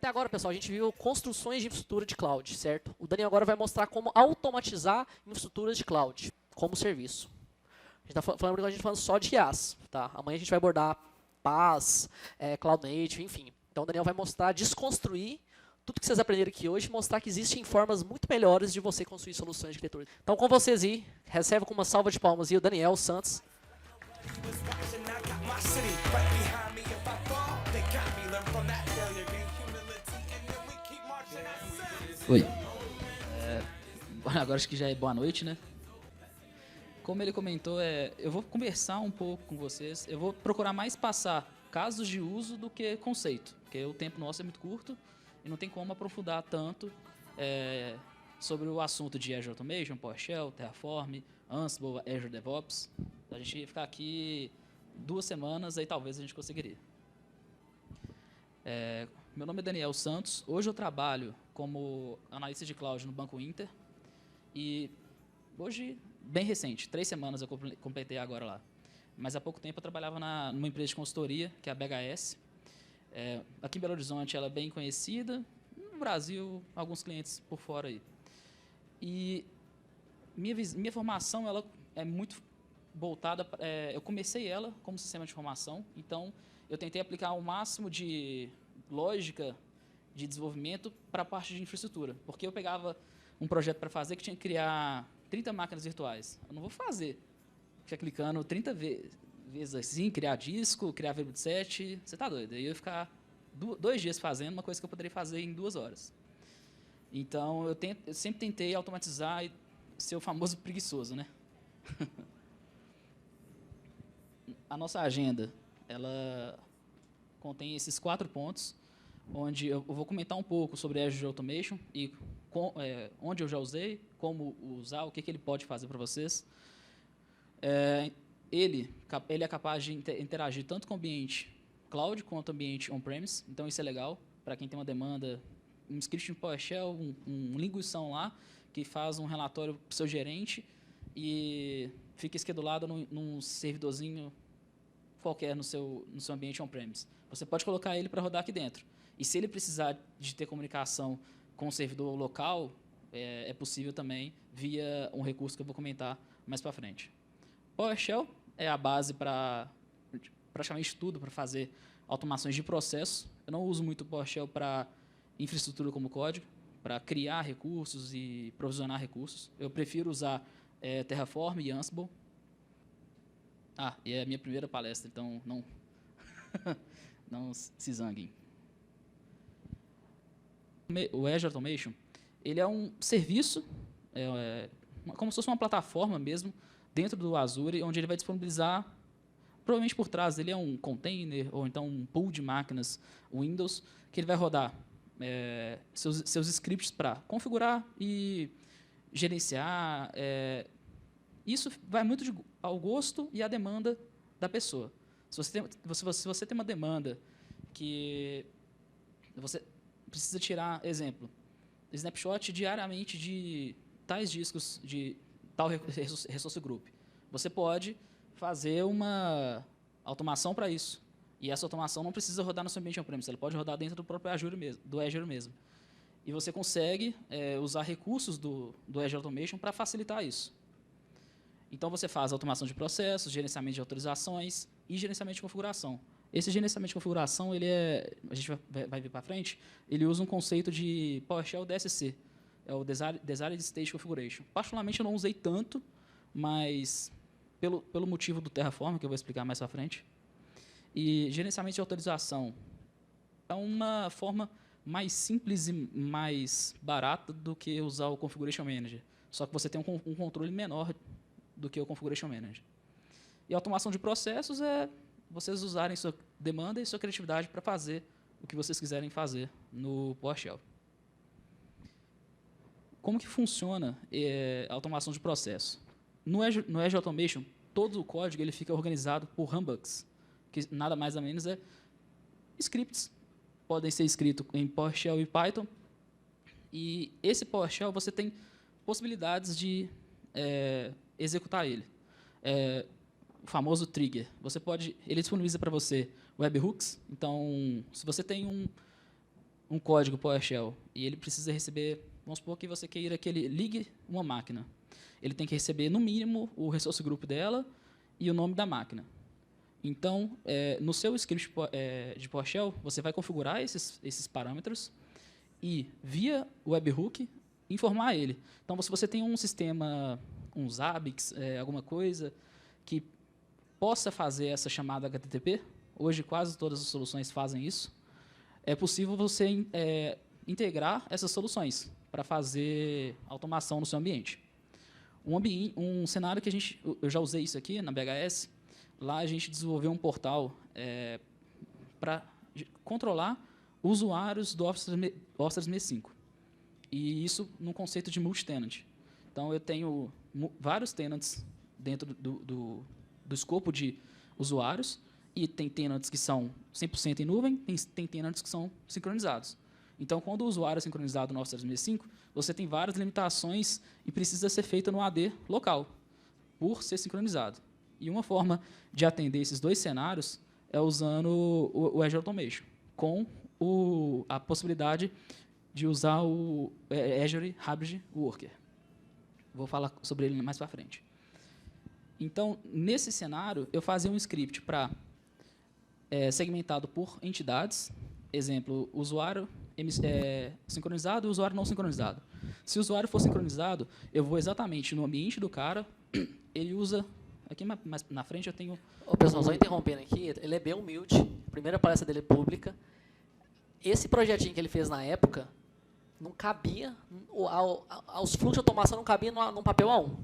até agora, pessoal, a gente viu construções de infraestrutura de cloud, certo? O Daniel agora vai mostrar como automatizar infraestruturas de cloud como serviço. A gente está falando só de IaaS, tá? Amanhã a gente vai abordar PaaS, Cloud Native, enfim. Então o Daniel vai mostrar, desconstruir tudo que vocês aprenderam aqui hoje, mostrar que existem formas muito melhores de você construir soluções de arquitetura. Então com vocês aí, recebe com uma salva de palmas aí o Daniel Santos. Oi. Agora acho que já é boa noite, né? Como ele comentou, eu vou conversar um pouco com vocês. Eu vou procurar mais passar casos de uso do que conceito, porque o tempo nosso é muito curto e não tem como aprofundar tanto sobre o assunto de Azure Automation, PowerShell, Terraform, Ansible, Azure DevOps. A gente ia ficar aqui 2 semanas, aí talvez a gente conseguiria. Meu nome é Daniel Santos. Hoje eu trabalho como analista de cloud no Banco Inter. E hoje, bem recente, 3 semanas eu completei agora lá. Mas há pouco tempo eu trabalhava numa empresa de consultoria, que é a BHS. Aqui em Belo Horizonte ela é bem conhecida. No Brasil, alguns clientes por fora aí. E minha formação ela é muito voltada... eu comecei ela como sistema de informação, então eu tentei aplicar o máximo de lógica de desenvolvimento para a parte de infraestrutura, porque eu pegava um projeto para fazer que tinha que criar 30 máquinas virtuais. Eu não vou fazer, ficar clicando 30 vezes assim, criar disco, criar VB7, você está doido. Aí eu ia ficar 2 dias fazendo uma coisa que eu poderia fazer em 2 horas. Então, eu sempre tentei automatizar e ser o famoso preguiçoso, né? A nossa agenda, ela contém esses 4 pontos, onde eu vou comentar um pouco sobre Azure Automation e onde eu já usei, como usar, o que ele pode fazer para vocês. Ele é capaz de interagir tanto com o ambiente cloud quanto o ambiente on-premise, então isso é legal para quem tem uma demanda, um script em PowerShell, um linguição lá, que faz um relatório para o seu gerente e fica esquedulado num servidorzinho qualquer no seu ambiente on-premise. Você pode colocar ele para rodar aqui dentro. E se ele precisar de ter comunicação com o servidor local, é possível também via um recurso que eu vou comentar mais para frente. PowerShell é a base para praticamente tudo, para fazer automações de processo. Eu não uso muito PowerShell para infraestrutura como código, para criar recursos e provisionar recursos. Eu prefiro usar Terraform e Ansible. E é a minha primeira palestra, então não se zanguem. O Azure Automation, ele é um serviço, como se fosse uma plataforma mesmo, dentro do Azure, onde ele vai disponibilizar, provavelmente por trás dele é um container, ou então um pool de máquinas Windows, que ele vai rodar seus scripts para configurar e gerenciar. Isso vai muito ao gosto e à demanda da pessoa. Se você tem uma demanda que você precisa tirar, exemplo, snapshot diariamente de tais discos de tal resource group, você pode fazer uma automação para isso. E essa automação não precisa rodar no seu ambiente on-premise, ela pode rodar dentro do próprio Azure mesmo. E você consegue usar recursos do Azure Automation para facilitar isso. Então, você faz automação de processos, gerenciamento de autorizações e gerenciamento de configuração. Esse gerenciamento de configuração, a gente vai ver para frente, ele usa um conceito de PowerShell DSC, é o Desired State Configuration. Particularmente, eu não usei tanto, mas pelo motivo do Terraform, que eu vou explicar mais para frente. E gerenciamento de autorização é uma forma mais simples e mais barata do que usar o Configuration Manager. Só que você tem um controle menor do que o Configuration Manager. E a automação de processos é vocês usarem sua demanda e sua criatividade para fazer o que vocês quiserem fazer no PowerShell. Como que funciona a automação de processo? No Azure Automation, todo o código ele fica organizado por humbugs, que nada mais ou menos é scripts. Podem ser escritos em PowerShell e Python. E esse PowerShell você tem possibilidades de executar ele. O famoso trigger. Ele disponibiliza para você webhooks. Então, se você tem um código PowerShell e ele precisa receber, vamos supor que você queira que ele ligue uma máquina. Ele tem que receber, no mínimo, o resource group dela e o nome da máquina. Então, no seu script de PowerShell, você vai configurar esses parâmetros e, via webhook, informar ele. Então, se você tem um sistema, um Zabbix, alguma coisa que possa fazer essa chamada HTTP, hoje quase todas as soluções fazem isso, é possível você integrar essas soluções para fazer automação no seu ambiente. Um cenário que eu já usei isso aqui na BHS, lá a gente desenvolveu um portal para controlar usuários do Office 365. E isso num conceito de multi-tenant. Então, eu tenho vários tenants dentro do escopo de usuários, e tem tenants que são 100% em nuvem, tem tenants que são sincronizados. Então, quando o usuário é sincronizado no Office 365, você tem várias limitações e precisa ser feita no AD local, por ser sincronizado. E uma forma de atender esses dois cenários é usando o Azure Automation, com a possibilidade de usar o Azure Hybrid Worker. Vou falar sobre ele mais para frente. Então, nesse cenário, eu fazia um script para segmentado por entidades, exemplo, usuário sincronizado e usuário não sincronizado. Se o usuário for sincronizado, eu vou exatamente no ambiente do cara, ele usa... Aqui mais na frente eu tenho... Pessoal, só interrompendo aqui, ele é bem humilde, a primeira palestra dele é pública. Esse projetinho que ele fez na época, não cabia, os fluxos de automação não cabiam num papel A1.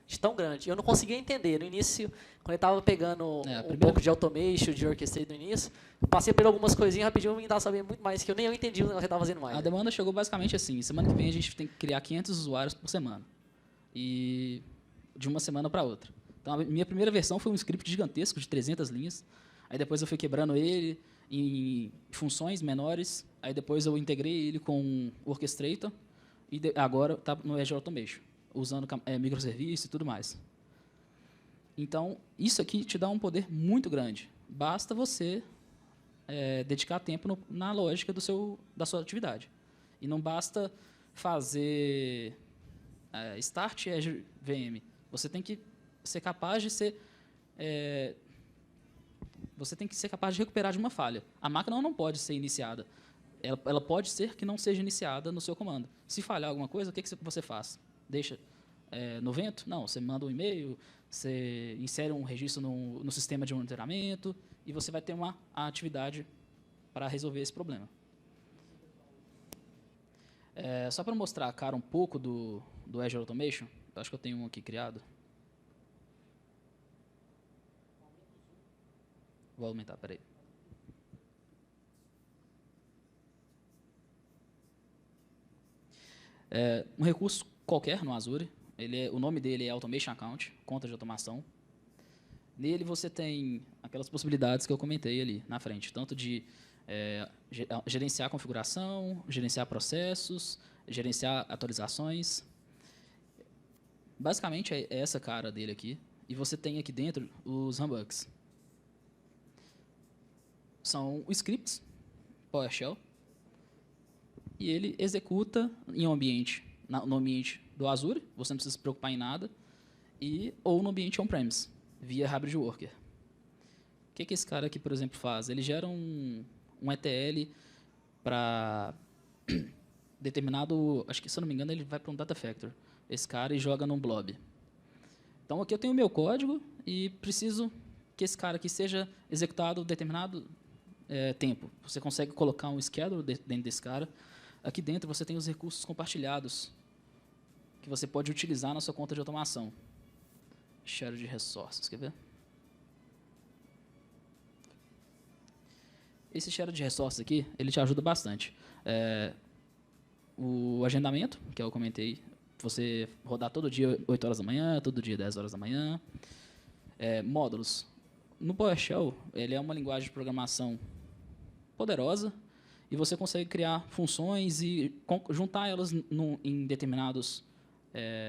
De tão grande. Eu não conseguia entender. No início, quando ele estava pegando um pouco de automation, de orchestrate no início, eu passei por algumas coisinhas rapidinho e me dava sabendo muito mais, que eu nem entendi o que ele estava fazendo mais. A demanda chegou basicamente assim. Semana que vem a gente tem que criar 500 usuários por semana. E de uma semana para outra. Então, a minha primeira versão foi um script gigantesco de 300 linhas. Aí depois eu fui quebrando ele em funções menores. Aí depois eu integrei ele com o Orchestrator. E agora está no Azure Automation, usando microserviço e tudo mais. Então, isso aqui te dá um poder muito grande. Basta você dedicar tempo na lógica da sua atividade. E não basta fazer Start Azure VM. Você tem que ser capaz de você tem que ser capaz de recuperar de uma falha. A máquina não pode ser iniciada. Ela pode ser que não seja iniciada no seu comando. Se falhar alguma coisa, o que você faz? Deixa no vento? Não, você manda um e-mail, você insere um registro no sistema de monitoramento e você vai ter uma atividade para resolver esse problema. Só para mostrar a cara um pouco do Azure Automation, eu acho que eu tenho um aqui criado. Vou aumentar, peraí. Um recurso qualquer no Azure, o nome dele é Automation Account, conta de automação. Nele você tem aquelas possibilidades que eu comentei ali na frente, tanto de gerenciar a configuração, gerenciar processos, gerenciar atualizações. Basicamente é essa cara dele aqui. E você tem aqui dentro os runbooks. São scripts PowerShell. E ele executa em um ambiente, no ambiente do Azure, você não precisa se preocupar em nada, ou no ambiente on-premise, via Hybrid Worker. O que esse cara aqui, por exemplo, faz? Ele gera um ETL para determinado, acho que, se eu não me engano, ele vai para um data factor, esse cara, e joga num blob. Então, aqui eu tenho o meu código e preciso que esse cara aqui seja executado determinado tempo. Você consegue colocar um schedule dentro desse cara. Aqui dentro você tem os recursos compartilhados que você pode utilizar na sua conta de automação. Share de resources, quer ver? Esse share de resources aqui, ele te ajuda bastante. O agendamento, que eu comentei, você rodar todo dia 8 horas da manhã, todo dia 10 horas da manhã. Módulos. No PowerShell, ele é uma linguagem de programação poderosa e você consegue criar funções e juntar elas em determinados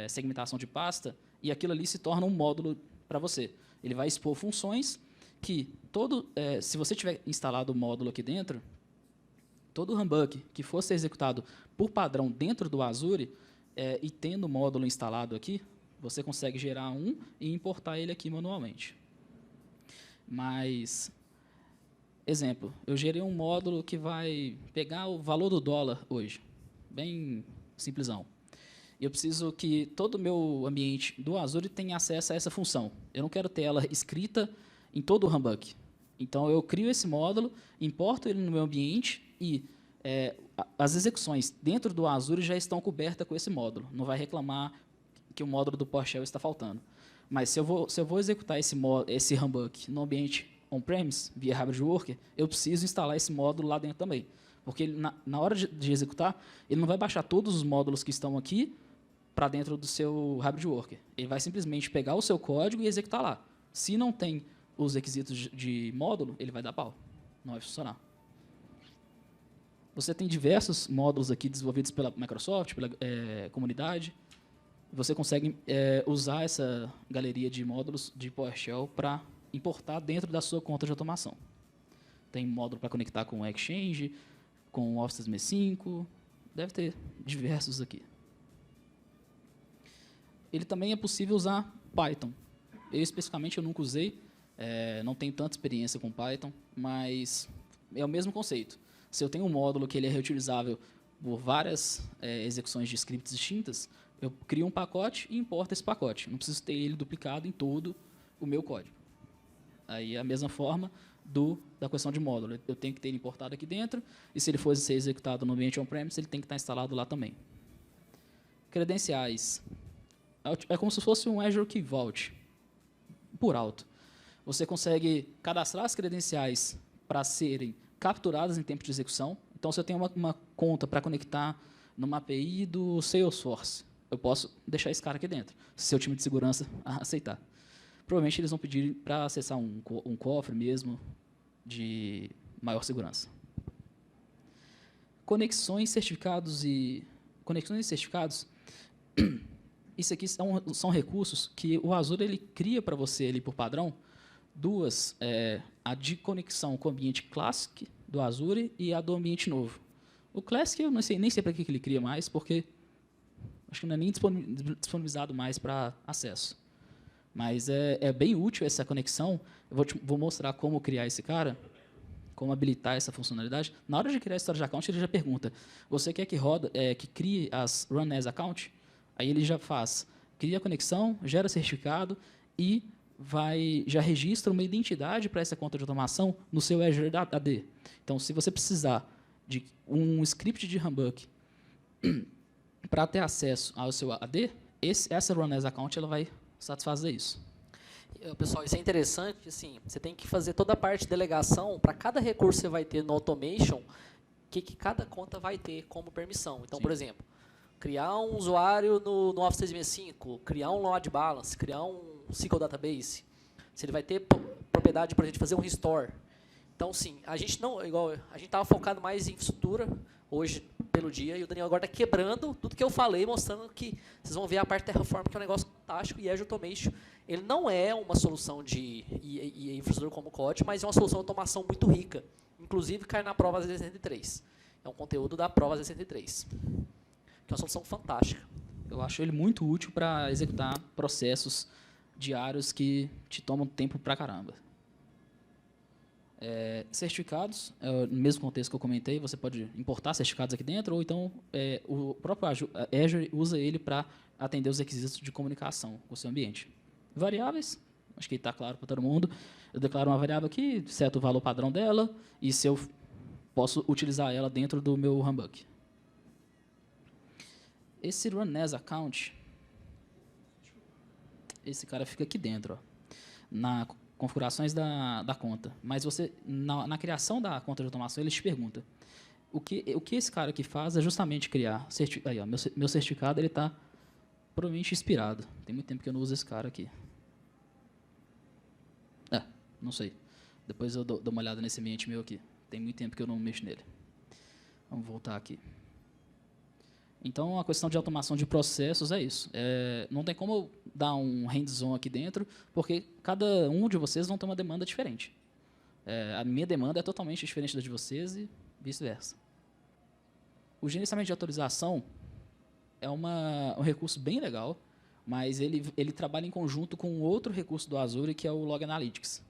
segmentação de pasta e aquilo ali se torna um módulo para você. Ele vai expor funções que se você tiver instalado o módulo aqui dentro, Todo humbuck que for ser executado por padrão dentro do Azure e tendo o módulo instalado aqui, você consegue gerar um e importar ele aqui manualmente. Mas, exemplo, eu gerei um módulo que vai pegar o valor do dólar hoje, bem simplesão. Eu preciso que todo o meu ambiente do Azure tenha acesso a essa função. Eu não quero ter ela escrita em todo o humbuck. Então, eu crio esse módulo, importo ele no meu ambiente e as execuções dentro do Azure já estão cobertas com esse módulo. Não vai reclamar que o módulo do PowerShell está faltando. Mas se eu vou executar esse humbuck no ambiente on-premise, via Hybrid Worker, eu preciso instalar esse módulo lá dentro também. Porque ele, na hora de executar, ele não vai baixar todos os módulos que estão aqui para dentro do seu Hybrid Worker. Ele vai simplesmente pegar o seu código e executar lá. Se não tem os requisitos de módulo, ele vai dar pau. Não vai funcionar. Você tem diversos módulos aqui desenvolvidos pela Microsoft, pela comunidade. Você consegue usar essa galeria de módulos de PowerShell para importar dentro da sua conta de automação. Tem módulo para conectar com o Exchange, com o Office 365, deve ter diversos aqui. Ele também é possível usar Python. Eu, especificamente, eu nunca usei, não tenho tanta experiência com Python, mas é o mesmo conceito. Se eu tenho um módulo que ele é reutilizável por várias execuções de scripts distintas, eu crio um pacote e importo esse pacote. Não preciso ter ele duplicado em todo o meu código. Aí é a mesma forma da questão de módulo. Eu tenho que ter ele importado aqui dentro, e se ele for ser executado no ambiente on-premise, ele tem que estar instalado lá também. Credenciais. É como se fosse um Azure Key Vault, por alto. Você consegue cadastrar as credenciais para serem capturadas em tempo de execução. Então, se eu tenho uma conta para conectar numa API do Salesforce, eu posso deixar esse cara aqui dentro, se seu time de segurança aceitar. Provavelmente eles vão pedir para acessar um cofre mesmo de maior segurança. Conexões e certificados. Isso aqui são recursos que o Azure ele cria para você ali por padrão. Duas, a de conexão com o ambiente Classic do Azure e a do ambiente novo. O Classic eu nem sei para que ele cria mais, porque acho que não é nem disponibilizado mais para acesso. Mas é bem útil essa conexão. Eu vou mostrar como criar esse cara, como habilitar essa funcionalidade. Na hora de criar a storage account, ele já pergunta, você quer que crie as run as account? Aí ele já cria a conexão, gera certificado e já registra uma identidade para essa conta de automação no seu Azure AD. Então, se você precisar de um script de humbuck para ter acesso ao seu AD, essa run as account ela vai satisfazer isso. Pessoal, isso é interessante, assim, você tem que fazer toda a parte de delegação, para cada recurso que você vai ter no automation, que cada conta vai ter como permissão. Então, sim, por exemplo, criar um usuário no Office 365, criar um load balance, criar um SQL database, se ele vai ter propriedade para a gente fazer um restore. Então, sim, a gente estava focado mais em infraestrutura hoje pelo dia, e o Daniel agora está quebrando tudo que eu falei, mostrando que vocês vão ver a parte Terraform, que é um negócio fantástico, e Azure Automation, ele não é uma solução de infraestrutura como código, mas é uma solução de automação muito rica, inclusive cai na prova Z103. É um conteúdo da prova Z103, que é uma solução fantástica. Eu acho ele muito útil para executar processos diários que te tomam tempo pra caramba. Certificados, no mesmo contexto que eu comentei, você pode importar certificados aqui dentro, ou então o próprio Azure usa ele para atender os requisitos de comunicação com o seu ambiente. Variáveis, acho que está claro para todo mundo. Eu declaro uma variável aqui, seto o valor padrão dela, e se eu posso utilizar ela dentro do meu humbuck. Esse run as account, esse cara fica aqui dentro, ó, na configurações da conta. Mas você, na criação da conta de automação, ele te pergunta, o que esse cara aqui faz é justamente criar. Aí, ó, meu certificado está provavelmente expirado. Tem muito tempo que eu não uso esse cara aqui. Não sei. Depois eu dou uma olhada nesse ambiente meu aqui. Tem muito tempo que eu não mexo nele. Vamos voltar aqui. Então, a questão de automação de processos é isso. Não tem como eu dar um hands-on aqui dentro, porque cada um de vocês vão ter uma demanda diferente. A minha demanda é totalmente diferente da de vocês e vice-versa. O gerenciamento de atualização é um recurso bem legal, mas ele trabalha em conjunto com outro recurso do Azure, que é o Log Analytics.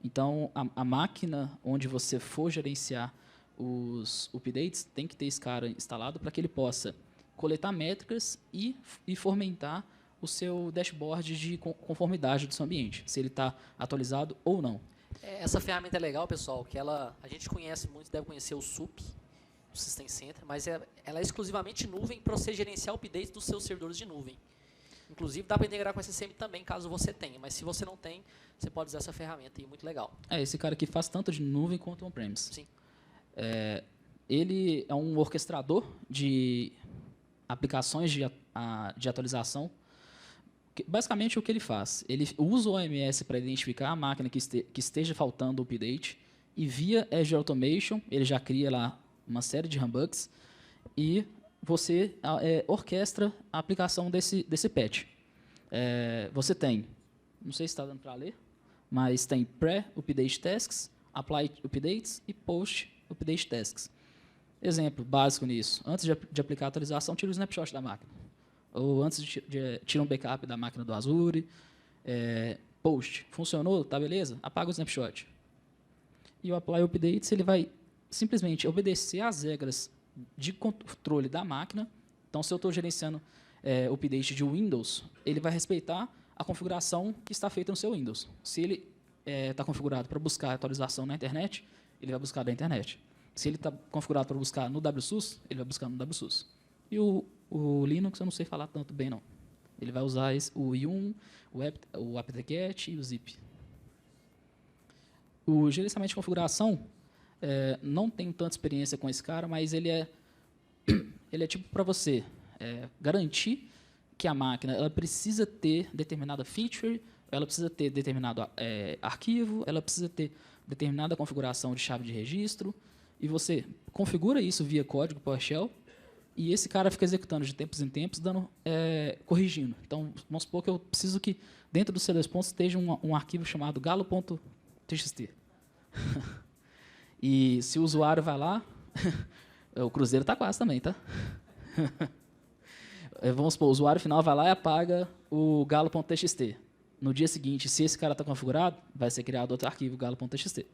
Então, a máquina onde você for gerenciar os updates tem que ter esse cara instalado para que ele possa coletar métricas e fomentar o seu dashboard de conformidade do seu ambiente, se ele está atualizado ou não. Essa ferramenta é legal, pessoal, que a gente conhece muito, deve conhecer o SUP, o System Center, mas ela é exclusivamente nuvem para você gerenciar updates dos seus servidores de nuvem. Inclusive, dá para integrar com SSM também, caso você tenha. Mas se você não tem, você pode usar essa ferramenta. E muito legal. Esse cara aqui faz tanto de nuvem quanto on-premise. Sim. Ele é um orquestrador de aplicações de atualização. Basicamente, o que ele faz? Ele usa o OMS para identificar a máquina que esteja faltando update. E via Azure Automation, ele já cria lá uma série de runbugs. E você orquestra a aplicação desse patch. Você tem, não sei se está dando para ler, mas tem pré-update tasks, apply updates e post-update tasks. Exemplo básico nisso, antes de aplicar a atualização, tira o snapshot da máquina. Ou antes tira um backup da máquina do Azure. Post, funcionou, tá beleza? Apaga o snapshot. E o apply updates, ele vai simplesmente obedecer às regras de controle da máquina. Então, se eu estou gerenciando o update de Windows, ele vai respeitar a configuração que está feita no seu Windows. Se ele está configurado para buscar atualização na internet, ele vai buscar da internet. Se ele está configurado para buscar no WSUS, ele vai buscar no WSUS. E o Linux eu não sei falar tanto bem, não. Ele vai usar o yum, o apt-get e o zip. O gerenciamento de configuração, não tenho tanta experiência com esse cara, mas ele é tipo para você garantir que a máquina ela precisa ter determinada feature, ela precisa ter determinado arquivo, ela precisa ter determinada configuração de chave de registro, e você configura isso via código PowerShell, e esse cara fica executando de tempos em tempos, corrigindo. Então, vamos supor que eu preciso que dentro do C2 pontos esteja um arquivo chamado galo.txt. E se o usuário vai lá, o Cruzeiro está quase também, tá? Vamos supor, o usuário final vai lá e apaga o galo.txt. No dia seguinte, se esse cara está configurado, vai ser criado outro arquivo galo.txt.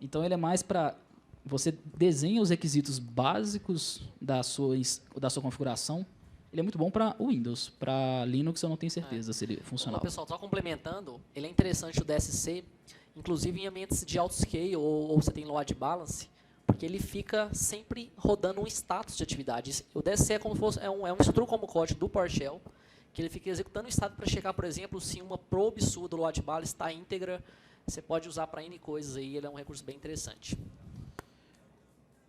Então, ele é mais para você desenha os requisitos básicos da sua configuração. Ele é muito bom para Windows. Para Linux, eu não tenho certeza se ele funcional. Pessoal, só complementando, ele é interessante o DSC, inclusive em ambientes de autoscale ou você tem load balance, porque ele fica sempre rodando um status de atividade. O DSC é como se fosse, é um estrutura como código do PowerShell, que ele fica executando o estado para checar, por exemplo, se uma probe sua do load balance está íntegra. Você pode usar para N coisas aí, ele é um recurso bem interessante.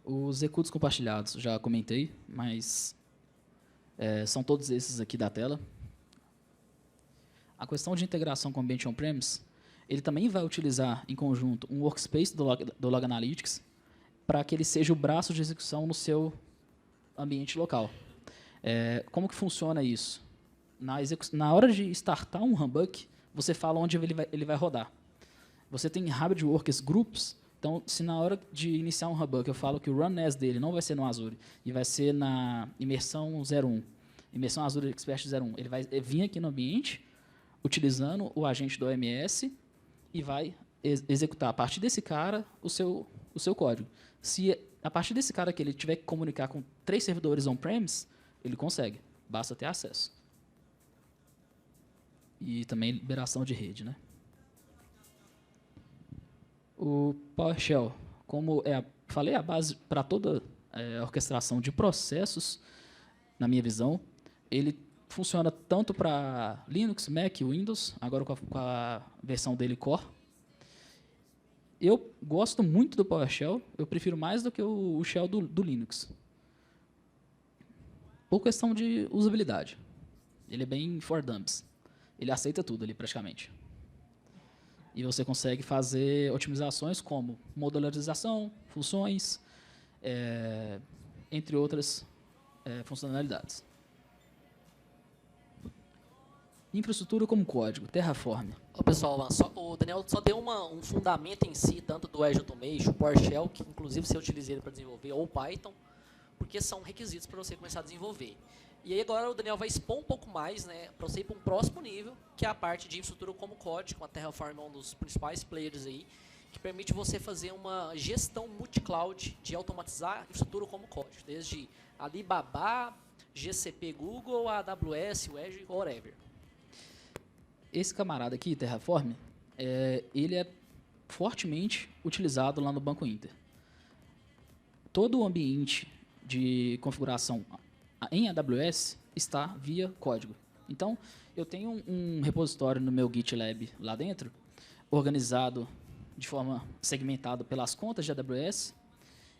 Os recursos compartilhados, já comentei, mas são todos esses aqui da tela. A questão de integração com o ambiente on-premise, ele também vai utilizar em conjunto um workspace do Log Analytics para que ele seja o braço de execução no seu ambiente local. Como que funciona isso? Na hora de startar um runbook, você fala onde ele vai rodar. Você tem Hybrid Workers Groups. Então, se na hora de iniciar um runbook eu falo que o run as dele não vai ser no Azure e vai ser na imersão 01, imersão Azure Expert 01, ele vai vir aqui no ambiente utilizando o agente do OMS e vai executar a partir desse cara o seu código. Se a partir desse cara que ele tiver que comunicar com 3 servidores on-premise, ele consegue, basta ter acesso. E também liberação de rede, né? O PowerShell, como falei, a base para toda a orquestração de processos, na minha visão, ele funciona tanto para Linux, Mac, Windows, agora com a versão dele Core. Eu gosto muito do PowerShell, eu prefiro mais do que o Shell do Linux. Por questão de usabilidade. Ele é bem for dumps. Ele aceita tudo ali, praticamente. E você consegue fazer otimizações como modularização, funções, entre outras funcionalidades. Infraestrutura como código, Terraform. Ô, pessoal, o Daniel só deu um fundamento em si, tanto do Azure Automation, PowerShell, que inclusive você utiliza ele para desenvolver, ou Python, porque são requisitos para você começar a desenvolver. E aí agora o Daniel vai expor um pouco mais, né, para você ir para um próximo nível, que é a parte de infraestrutura como código. A Terraform é um dos principais players aí, que permite você fazer uma gestão multi-cloud de automatizar infraestrutura como código, desde Alibaba, GCP, Google, AWS, o Azure, whatever. Esse camarada aqui, Terraform, ele é fortemente utilizado lá no Banco Inter. Todo o ambiente de configuração em AWS está via código. Então, eu tenho um repositório no meu GitLab lá dentro, organizado de forma segmentada pelas contas de AWS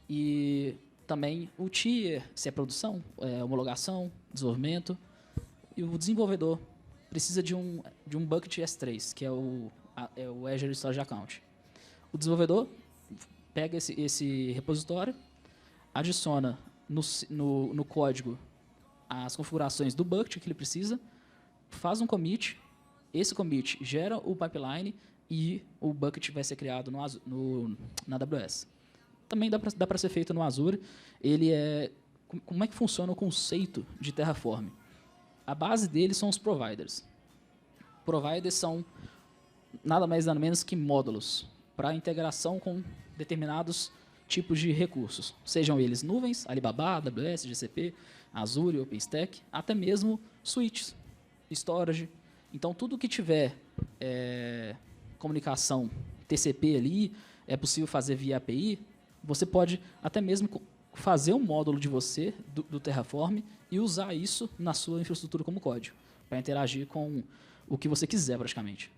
e também o tier, se é produção, homologação, desenvolvimento, e o desenvolvedor precisa de um bucket S3, que é o Azure Storage Account. O desenvolvedor pega esse repositório, adiciona no código as configurações do bucket que ele precisa, faz um commit, esse commit gera o pipeline e o bucket vai ser criado na AWS. Também dá para ser feito no Azure. Como é que funciona o conceito de Terraform? A base dele são os providers. Providers são nada mais nada menos que módulos para integração com determinados tipos de recursos, sejam eles nuvens, Alibaba, AWS, GCP, Azure, OpenStack, até mesmo switches, storage. Então, tudo que tiver comunicação TCP ali, é possível fazer via API, você pode até mesmo fazer um módulo de você, do Terraform, e usar isso na sua infraestrutura como código, para interagir com o que você quiser, praticamente.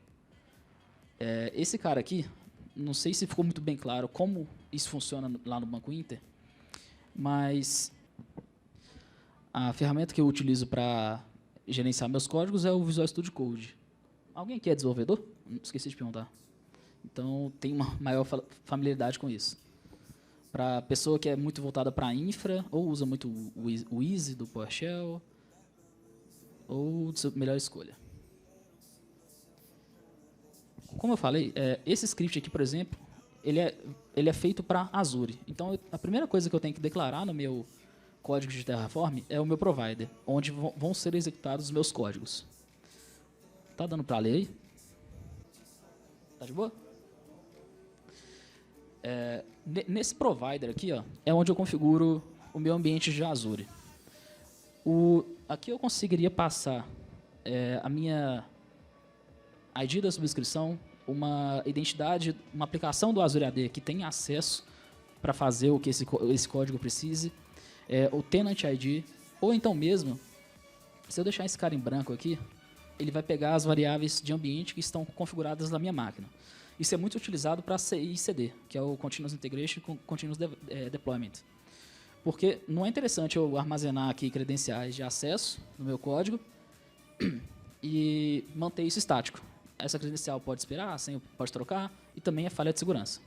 Esse cara aqui, não sei se ficou muito bem claro como isso funciona lá no Banco Inter, mas a ferramenta que eu utilizo para gerenciar meus códigos é o Visual Studio Code. Alguém aqui é desenvolvedor? Esqueci de perguntar. Então, tem uma maior familiaridade com isso. Para pessoa que é muito voltada para infra, ou usa muito o Easy do PowerShell, ou de sua melhor escolha. Como eu falei, esse script aqui, por exemplo, ele é feito para Azure. Então, a primeira coisa que eu tenho que declarar no meu código de Terraform é o meu provider, onde vão ser executados os meus códigos. Tá dando para ler aí? Tá de boa? Nesse provider aqui, ó, é onde eu configuro o meu ambiente de Azure. Aqui eu conseguiria passar a minha ID da subscrição, uma identidade, uma aplicação do Azure AD que tem acesso para fazer o que esse código precise, o Tenant ID, ou então mesmo, se eu deixar esse cara em branco aqui, ele vai pegar as variáveis de ambiente que estão configuradas na minha máquina. Isso é muito utilizado para CI e CD, que é o Continuous Integration com Continuous Deployment. Porque não é interessante eu armazenar aqui credenciais de acesso no meu código e manter isso estático. Essa credencial pode expirar, a senha pode trocar, e também é falha de segurança.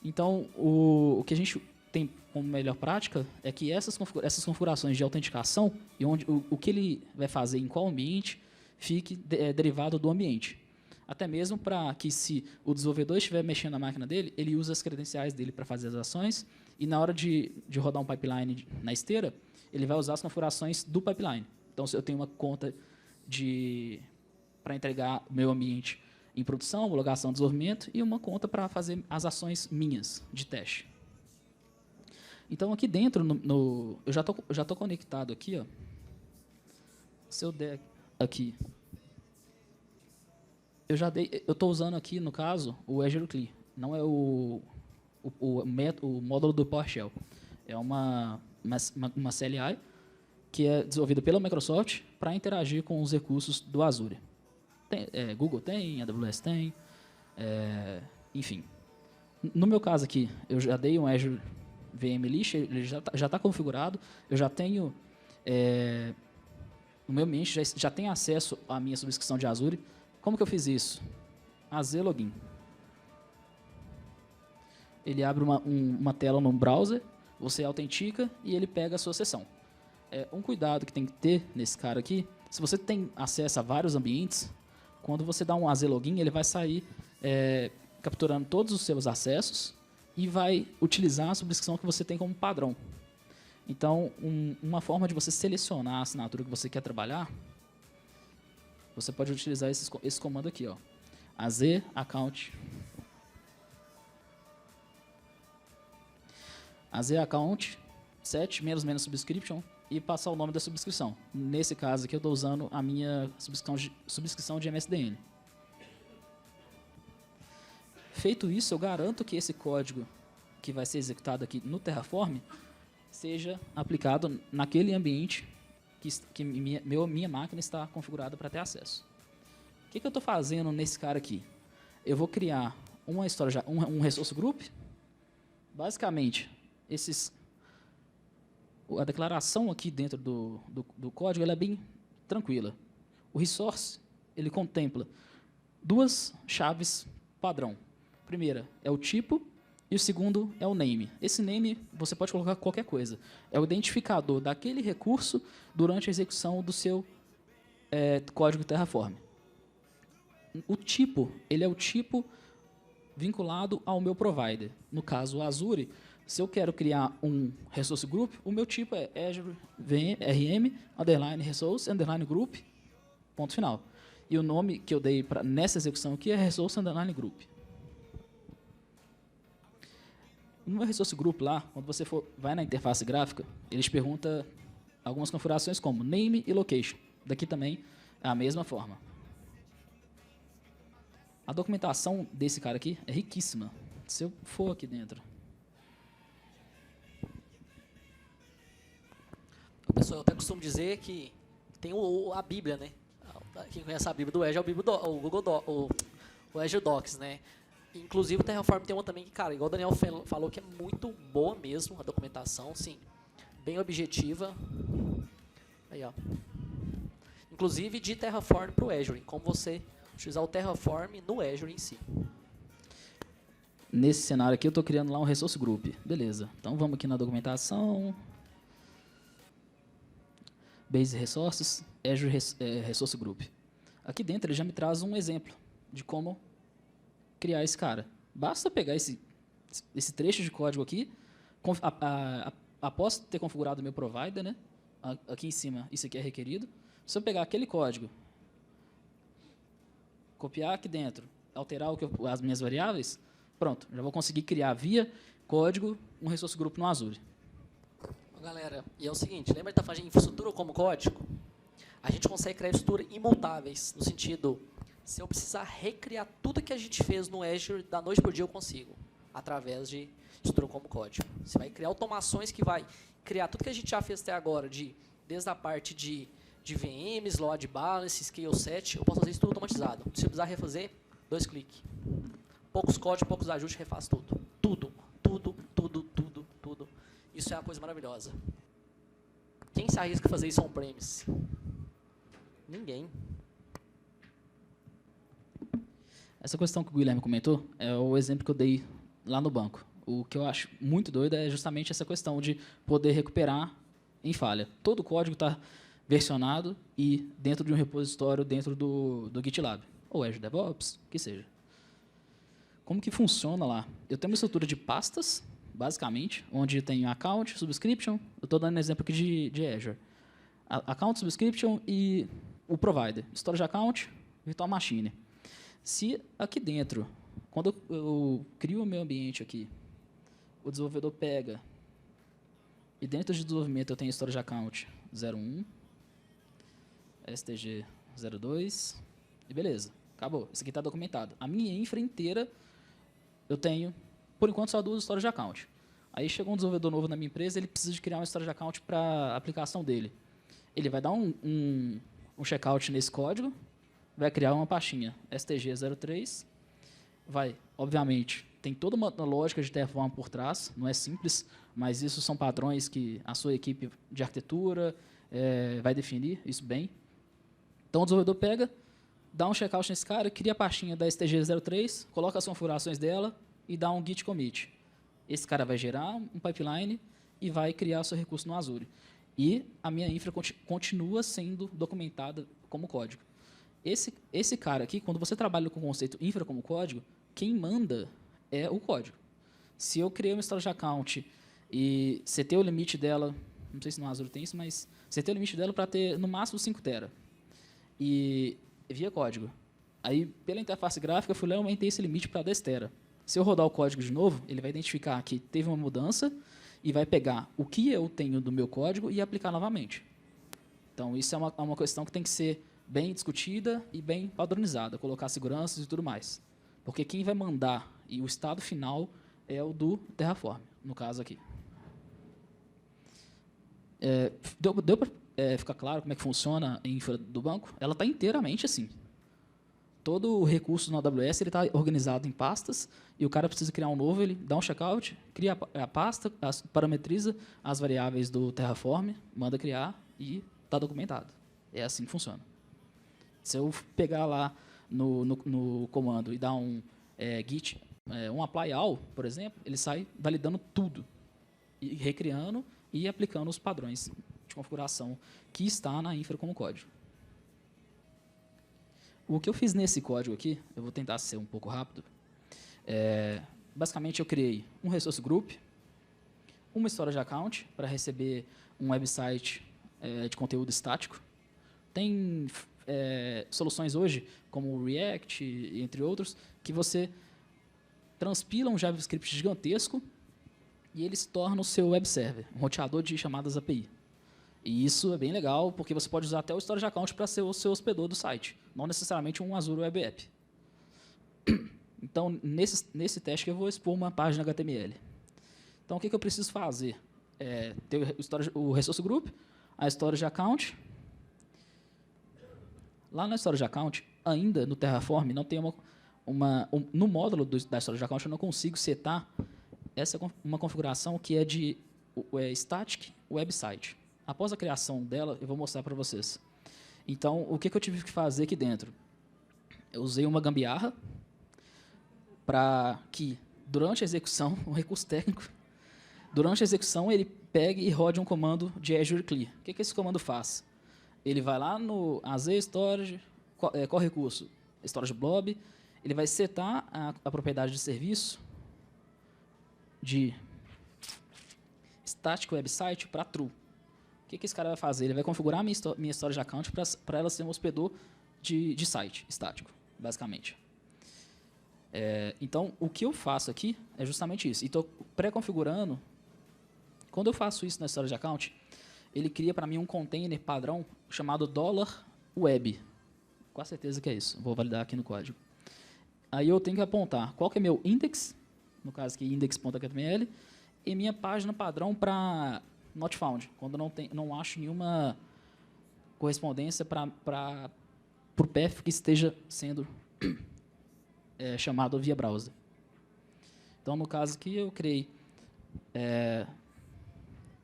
Então, o que a gente tem como melhor prática é que essas configurações de autenticação e o que ele vai fazer em qual ambiente fique derivado do ambiente. Até mesmo para que, se o desenvolvedor estiver mexendo na máquina dele, ele usa as credenciais dele para fazer as ações, e na hora de rodar um pipeline na esteira, ele vai usar as configurações do pipeline. Então, se eu tenho uma conta para entregar o meu ambiente em produção, homologação, desenvolvimento, e uma conta para fazer as ações minhas de teste. Então, aqui dentro, eu já tô conectado aqui. Ó. Se eu der aqui... Eu estou usando aqui, no caso, o Azure CLI. Não é o módulo do PowerShell. É uma CLI que é desenvolvida pela Microsoft para interagir com os recursos do Azure. Google tem, AWS tem, enfim. No meu caso aqui, eu já dei um Azure VM List, ele já está configurado, eu já tenho... o meu ambiente já tem acesso à minha subscrição de Azure. Como que eu fiz isso? AZ Login. Ele abre uma tela no browser, você autentica e ele pega a sua sessão. Um cuidado que tem que ter nesse cara aqui Se você tem acesso a vários ambientes, quando você dá um AZ login, ele vai sair capturando todos os seus acessos e vai utilizar a subscrição que você tem como padrão. Então, uma forma de você selecionar a assinatura que você quer trabalhar, você pode utilizar esse comando aqui, ó, AZ account. AZ account set menos subscription e passar o nome da subscrição. Nesse caso aqui eu estou usando a minha subscrição de MSDN. Feito isso, eu garanto que esse código que vai ser executado aqui no Terraform seja aplicado naquele ambiente que minha máquina está configurada para ter acesso. O que eu estou fazendo nesse cara aqui? Eu vou criar uma história, um resource group. Basicamente, a declaração aqui dentro do código ela é bem tranquila. O resource ele contempla duas chaves padrão. A primeira é o tipo e o segundo é o name. Esse name você pode colocar qualquer coisa. É o identificador daquele recurso durante a execução do seu código Terraform. O tipo, ele é o tipo vinculado ao meu provider. No caso, o Azure, se eu quero criar um resource group, o meu tipo é Azure RM, underline resource, underline group, ponto final. E o nome que eu dei nessa execução aqui é resource underline group. No meu resource group lá, quando você vai na interface gráfica, eles perguntam algumas configurações como name e location. Daqui também é a mesma forma. A documentação desse cara aqui é riquíssima. Se eu for aqui dentro. Pessoal, eu até costumo dizer que tem a Bíblia, né? Quem conhece a Bíblia do Azure é o Google o Azure Docs, né? Inclusive o Terraform tem uma também que, cara, igual o Daniel falou, que é muito boa mesmo a documentação, sim, bem objetiva. Aí, ó. Inclusive de Terraform para o Azure, como você utilizar o Terraform no Azure em si. Nesse cenário aqui eu estou criando lá um resource group. Beleza, então vamos aqui na documentação. Base Resources, Azure Resource Group. Aqui dentro ele já me traz um exemplo de como criar esse cara. Basta pegar esse trecho de código aqui, após ter configurado o meu provider, né? Aqui em cima isso aqui é requerido. Se eu pegar aquele código, copiar aqui dentro, alterar as minhas variáveis, pronto, já vou conseguir criar via código um resource group no Azure. Galera, e é o seguinte, lembra de estar fazendo infraestrutura como código? A gente consegue criar infraestrutura imutáveis, no sentido, se eu precisar recriar tudo que a gente fez no Azure, da noite para o dia eu consigo, através de estrutura como código. Você vai criar automações que vai criar tudo que a gente já fez até agora, desde a parte de VMs, load balance, scale set, eu posso fazer isso tudo automatizado. Se eu precisar refazer, 2 cliques. Poucos códigos, poucos ajustes, refaz tudo. Tudo. Isso é uma coisa maravilhosa. Quem se arrisca a fazer isso on-premise? Ninguém. Essa questão que o Guilherme comentou é o exemplo que eu dei lá no banco. O que eu acho muito doido é justamente essa questão de poder recuperar em falha. Todo o código está versionado e dentro de um repositório dentro do GitLab, ou Azure DevOps, que seja. Como que funciona lá? Eu tenho uma estrutura de pastas, basicamente, onde tem account, subscription, eu estou dando exemplo aqui de Azure. Account, subscription e o provider. Storage account, virtual machine. Se aqui dentro, quando eu crio o meu ambiente aqui, o desenvolvedor pega, e dentro de desenvolvimento eu tenho storage account 01, STG 02, e beleza, acabou. Isso aqui está documentado. A minha infra inteira, eu tenho, por enquanto, só 2 storage account. Aí chegou um desenvolvedor novo na minha empresa, ele precisa de criar um storage account para a aplicação dele. Ele vai dar um checkout nesse código, vai criar uma pastinha STG03, vai, obviamente, tem toda uma lógica de Terraform por trás, não é simples, mas isso são padrões que a sua equipe de arquitetura vai definir, isso bem. Então o desenvolvedor pega, dá um checkout nesse cara, cria a pastinha da STG03, coloca as configurações dela e dá um git commit. Esse cara vai gerar um pipeline e vai criar seu recurso no Azure. E a minha infra continua sendo documentada como código. Esse cara aqui, quando você trabalha com o conceito infra como código, quem manda é o código. Se eu criei uma storage account e setei o limite dela, não sei se no Azure tem isso, mas setei o limite dela para ter no máximo 5 tera. E via código. Aí, pela interface gráfica, eu fui lá e aumentei esse limite para 10 tera. Se eu rodar o código de novo, ele vai identificar que teve uma mudança e vai pegar o que eu tenho do meu código e aplicar novamente. Então, isso é uma questão que tem que ser bem discutida e bem padronizada, colocar seguranças e tudo mais. Porque quem vai mandar e o estado final é o do Terraform, no caso aqui. Deu para ficar claro como é que funciona a infra do banco? Ela está inteiramente assim. Todo o recurso no AWS está organizado em pastas e o cara precisa criar um novo, ele dá um checkout, cria a pasta, parametriza as variáveis do Terraform, manda criar e está documentado. É assim que funciona. Se eu pegar lá no comando e dar um git, um apply all, por exemplo, ele sai validando tudo, e recriando e aplicando os padrões de configuração que está na infra como código. O que eu fiz nesse código aqui, eu vou tentar ser um pouco rápido. Basicamente, eu criei um resource group, uma storage account para receber um website de conteúdo estático. Tem soluções hoje, como o React, entre outros, que você transpila um JavaScript gigantesco e ele se torna o seu web server, um roteador de chamadas API. E isso é bem legal, porque você pode usar até o storage account para ser o seu hospedor do site, não necessariamente um Azure Web App. Então, nesse teste, eu vou expor uma página HTML. Então, o que eu preciso fazer? Ter o resource group, a storage account. Lá na storage account, ainda no Terraform, não tem no módulo da storage account, eu não consigo setar uma configuração que é de static website. Após a criação dela, eu vou mostrar para vocês. Então, o que eu tive que fazer aqui dentro? Eu usei uma gambiarra para que, durante a execução, um recurso técnico, durante a execução, ele pegue e rode um comando de Azure Clear. O que esse comando faz? Ele vai lá no AZ Storage, qual recurso? Storage Blob, ele vai setar a propriedade de serviço de Static Website para True. O que esse cara vai fazer? Ele vai configurar minha storage account para ela ser um hospedor de site estático, basicamente. Então, o que eu faço aqui é justamente isso. E estou pré-configurando. Quando eu faço isso na storage account, ele cria para mim um container padrão chamado $web. Com certeza que é isso. Vou validar aqui no código. Aí eu tenho que apontar qual que é meu index, no caso aqui index.html, e minha página padrão para not found, quando não acho nenhuma correspondência para o path que esteja sendo chamado via browser. Então, no caso aqui, eu criei,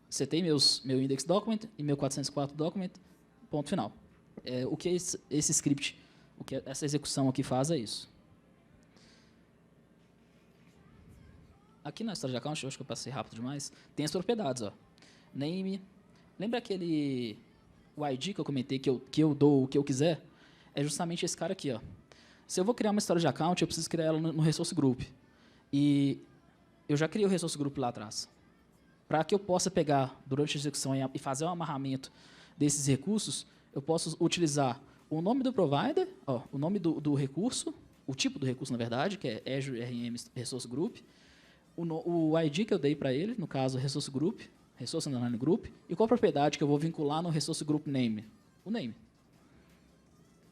setei meu index document e meu 404 document, ponto final. O que esse script, o que essa execução aqui faz é isso. Aqui na storage account, eu acho que eu passei rápido demais, tem as propriedades, ó. Name. Lembra o ID que eu comentei que eu dou o que eu quiser? É justamente esse cara aqui, ó. Se eu vou criar uma storage account, eu preciso criar ela no resource group. E eu já criei o resource group lá atrás. Para que eu possa pegar durante a execução e fazer um amarramento desses recursos, eu posso utilizar o nome do provider, ó, o nome do recurso, o tipo do recurso, na verdade, que é Azure RM Resource Group, o ID que eu dei para ele, no caso, Resource Group, Resource Underline Group, e qual propriedade que eu vou vincular no Resource Group Name? O name.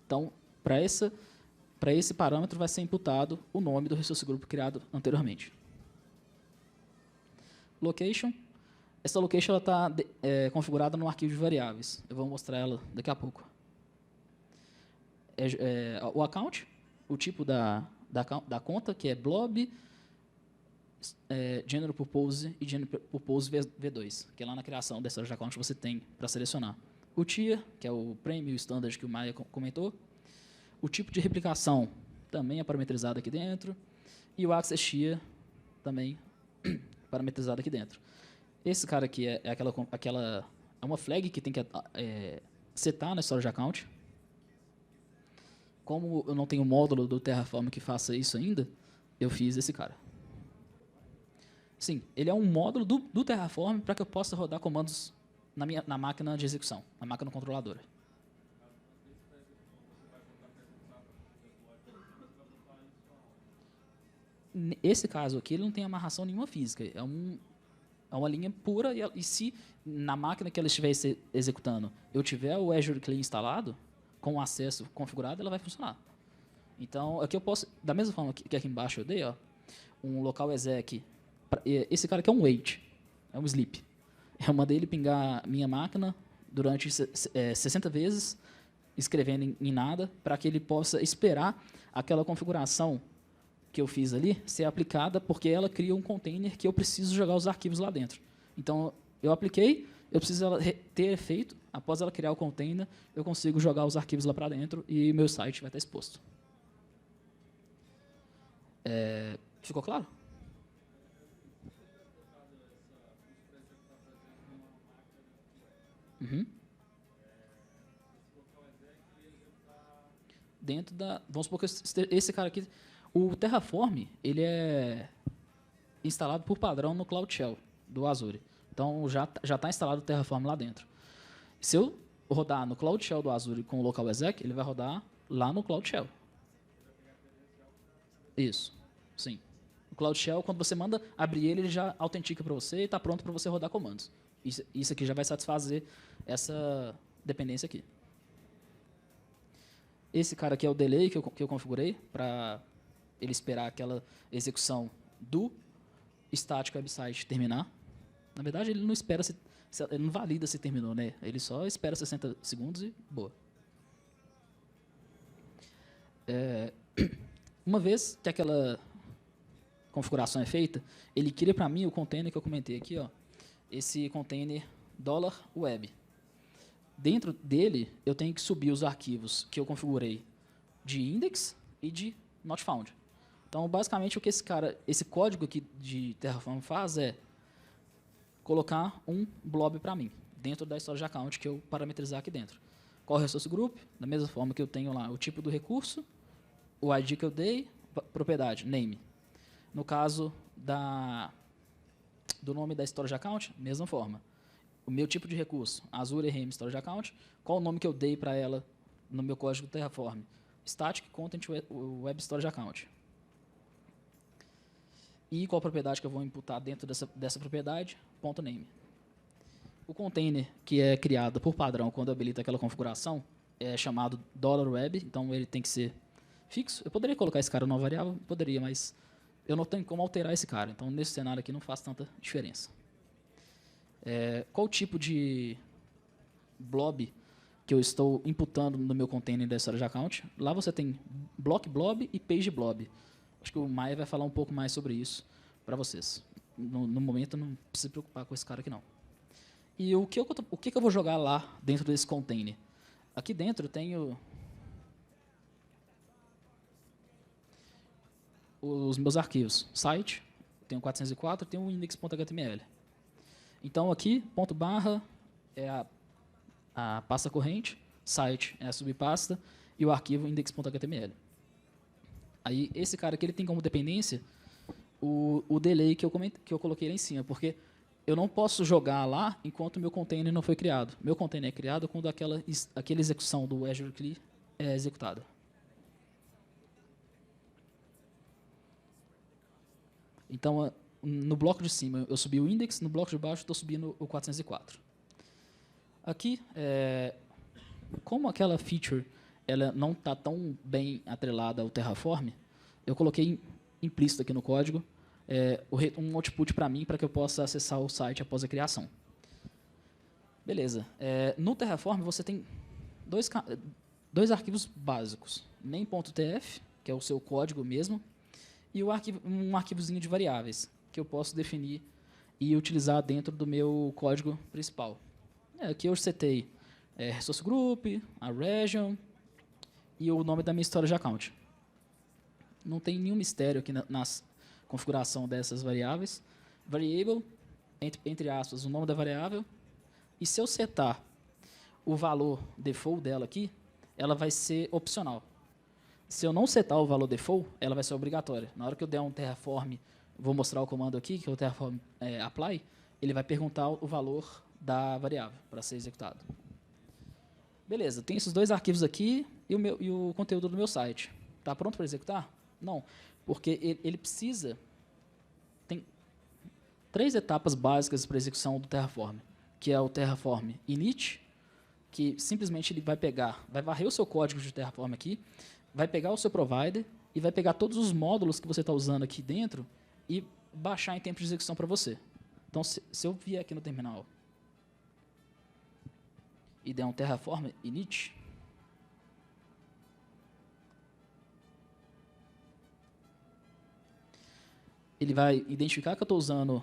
Então, para esse parâmetro vai ser imputado o nome do Resource Group criado anteriormente. Location. Essa location está configurada no arquivo de variáveis. Eu vou mostrar ela daqui a pouco. O account, o tipo da conta, que é blob, General Purpose e General Purpose V2, que é lá na criação dessa storage account você tem para selecionar. O tier, que é o Premium Standard que o Maia comentou. O tipo de replicação também é parametrizado aqui dentro. E o Access Tier também parametrizado aqui dentro. Esse cara aqui é aquela é uma flag que tem que setar na storage account. Como eu não tenho módulo do Terraform que faça isso ainda, eu fiz esse cara. Sim, ele é um módulo do Terraform para que eu possa rodar comandos na máquina de execução, na máquina controladora. Esse caso aqui ele não tem amarração nenhuma física, é uma linha pura e se na máquina que ela estiver executando eu tiver o Azure CLI instalado, com o acesso configurado, ela vai funcionar. Então, aqui eu posso, da mesma forma que aqui embaixo eu dei, ó, um local exec, esse cara aqui é um wait, é um sleep. Eu mandei ele pingar minha máquina durante 60 vezes, escrevendo em nada, para que ele possa esperar aquela configuração que eu fiz ali ser aplicada, porque ela cria um container que eu preciso jogar os arquivos lá dentro. Então, eu apliquei, eu preciso ter efeito, após ela criar o container, eu consigo jogar os arquivos lá para dentro e meu site vai estar exposto. Ficou claro? Uhum. Dentro da... Vamos supor que esse cara aqui... O Terraform, ele é instalado por padrão no Cloud Shell do Azure. Então, já está instalado o Terraform lá dentro. Se eu rodar no Cloud Shell do Azure com o local exec, ele vai rodar lá no Cloud Shell. Isso, sim. O Cloud Shell, quando você manda abrir ele já autentica para você e está pronto para você rodar comandos. Isso aqui já vai satisfazer essa dependência aqui. Esse cara aqui é o delay que eu configurei para ele esperar aquela execução do static website terminar. Na verdade, ele não espera ele não valida se terminou, né? Ele só espera 60 segundos e boa. Uma vez que aquela configuração é feita, ele cria para mim o container que eu comentei aqui, ó, esse container $web. Dentro dele, eu tenho que subir os arquivos que eu configurei de index e de not found. Então, basicamente, o que esse código aqui de Terraform faz é colocar um blob para mim, dentro da storage account que eu parametrizar aqui dentro. Qual é o resource group? Da mesma forma que eu tenho lá o tipo do recurso, o ID que eu dei, propriedade, name. No caso do nome da storage account, mesma forma. O meu tipo de recurso, Azure RM Storage Account, qual o nome que eu dei para ela no meu código Terraform? Static Content Web Storage Account. E qual propriedade que eu vou imputar dentro dessa propriedade? .name. O container que é criado por padrão quando eu habilito aquela configuração é chamado $web, então ele tem que ser fixo. Eu poderia colocar esse cara numa variável? Poderia, mas eu não tenho como alterar esse cara. Então, nesse cenário aqui, não faz tanta diferença. Qual tipo de blob que eu estou imputando no meu container da storage account? Lá você tem block blob e page blob. Acho que o Maia vai falar um pouco mais sobre isso para vocês. No momento, não precisa se preocupar com esse cara aqui, não. E o que eu vou jogar lá dentro desse container? Aqui dentro eu tenho os meus arquivos. Site, tenho 404, tenho o index.html. Então, aqui, ponto barra é a pasta corrente, site é a subpasta e o arquivo index.html. Aí, esse cara aqui ele tem como dependência o delay que eu coloquei lá em cima, porque eu não posso jogar lá enquanto o meu container não foi criado. Meu container é criado quando aquela execução do Azure CLI é executada. Então, no bloco de cima eu subi o index, no bloco de baixo estou subindo o 404. Aqui, como aquela feature ela não está tão bem atrelada ao Terraform, eu coloquei implícito aqui no código um output para mim, para que eu possa acessar o site após a criação. Beleza. No Terraform você tem dois arquivos básicos. Main.tf, que é o seu código mesmo, e um arquivozinho de variáveis, que eu posso definir e utilizar dentro do meu código principal. Aqui eu setei resource group, a region e o nome da minha storage account. Não tem nenhum mistério aqui na configuração dessas variáveis. Variable, entre aspas, o nome da variável E se eu setar o valor default dela aqui, ela vai ser opcional. Se eu não setar o valor default, ela vai ser obrigatória. Na hora que eu der um Terraform, vou mostrar o comando aqui, que é o Terraform apply, ele vai perguntar o valor da variável para ser executado. Beleza, tem esses dois arquivos aqui e o conteúdo do meu site. Está pronto para executar? Não, porque ele precisa... Tem 3 etapas básicas para execução do Terraform, que é o Terraform init, que simplesmente ele vai varrer o seu código de Terraform aqui, vai pegar o seu provider e vai pegar todos os módulos que você está usando aqui dentro e baixar em tempo de execução para você. Então, se eu vier aqui no terminal e der um Terraform init, ele vai identificar que eu estou usando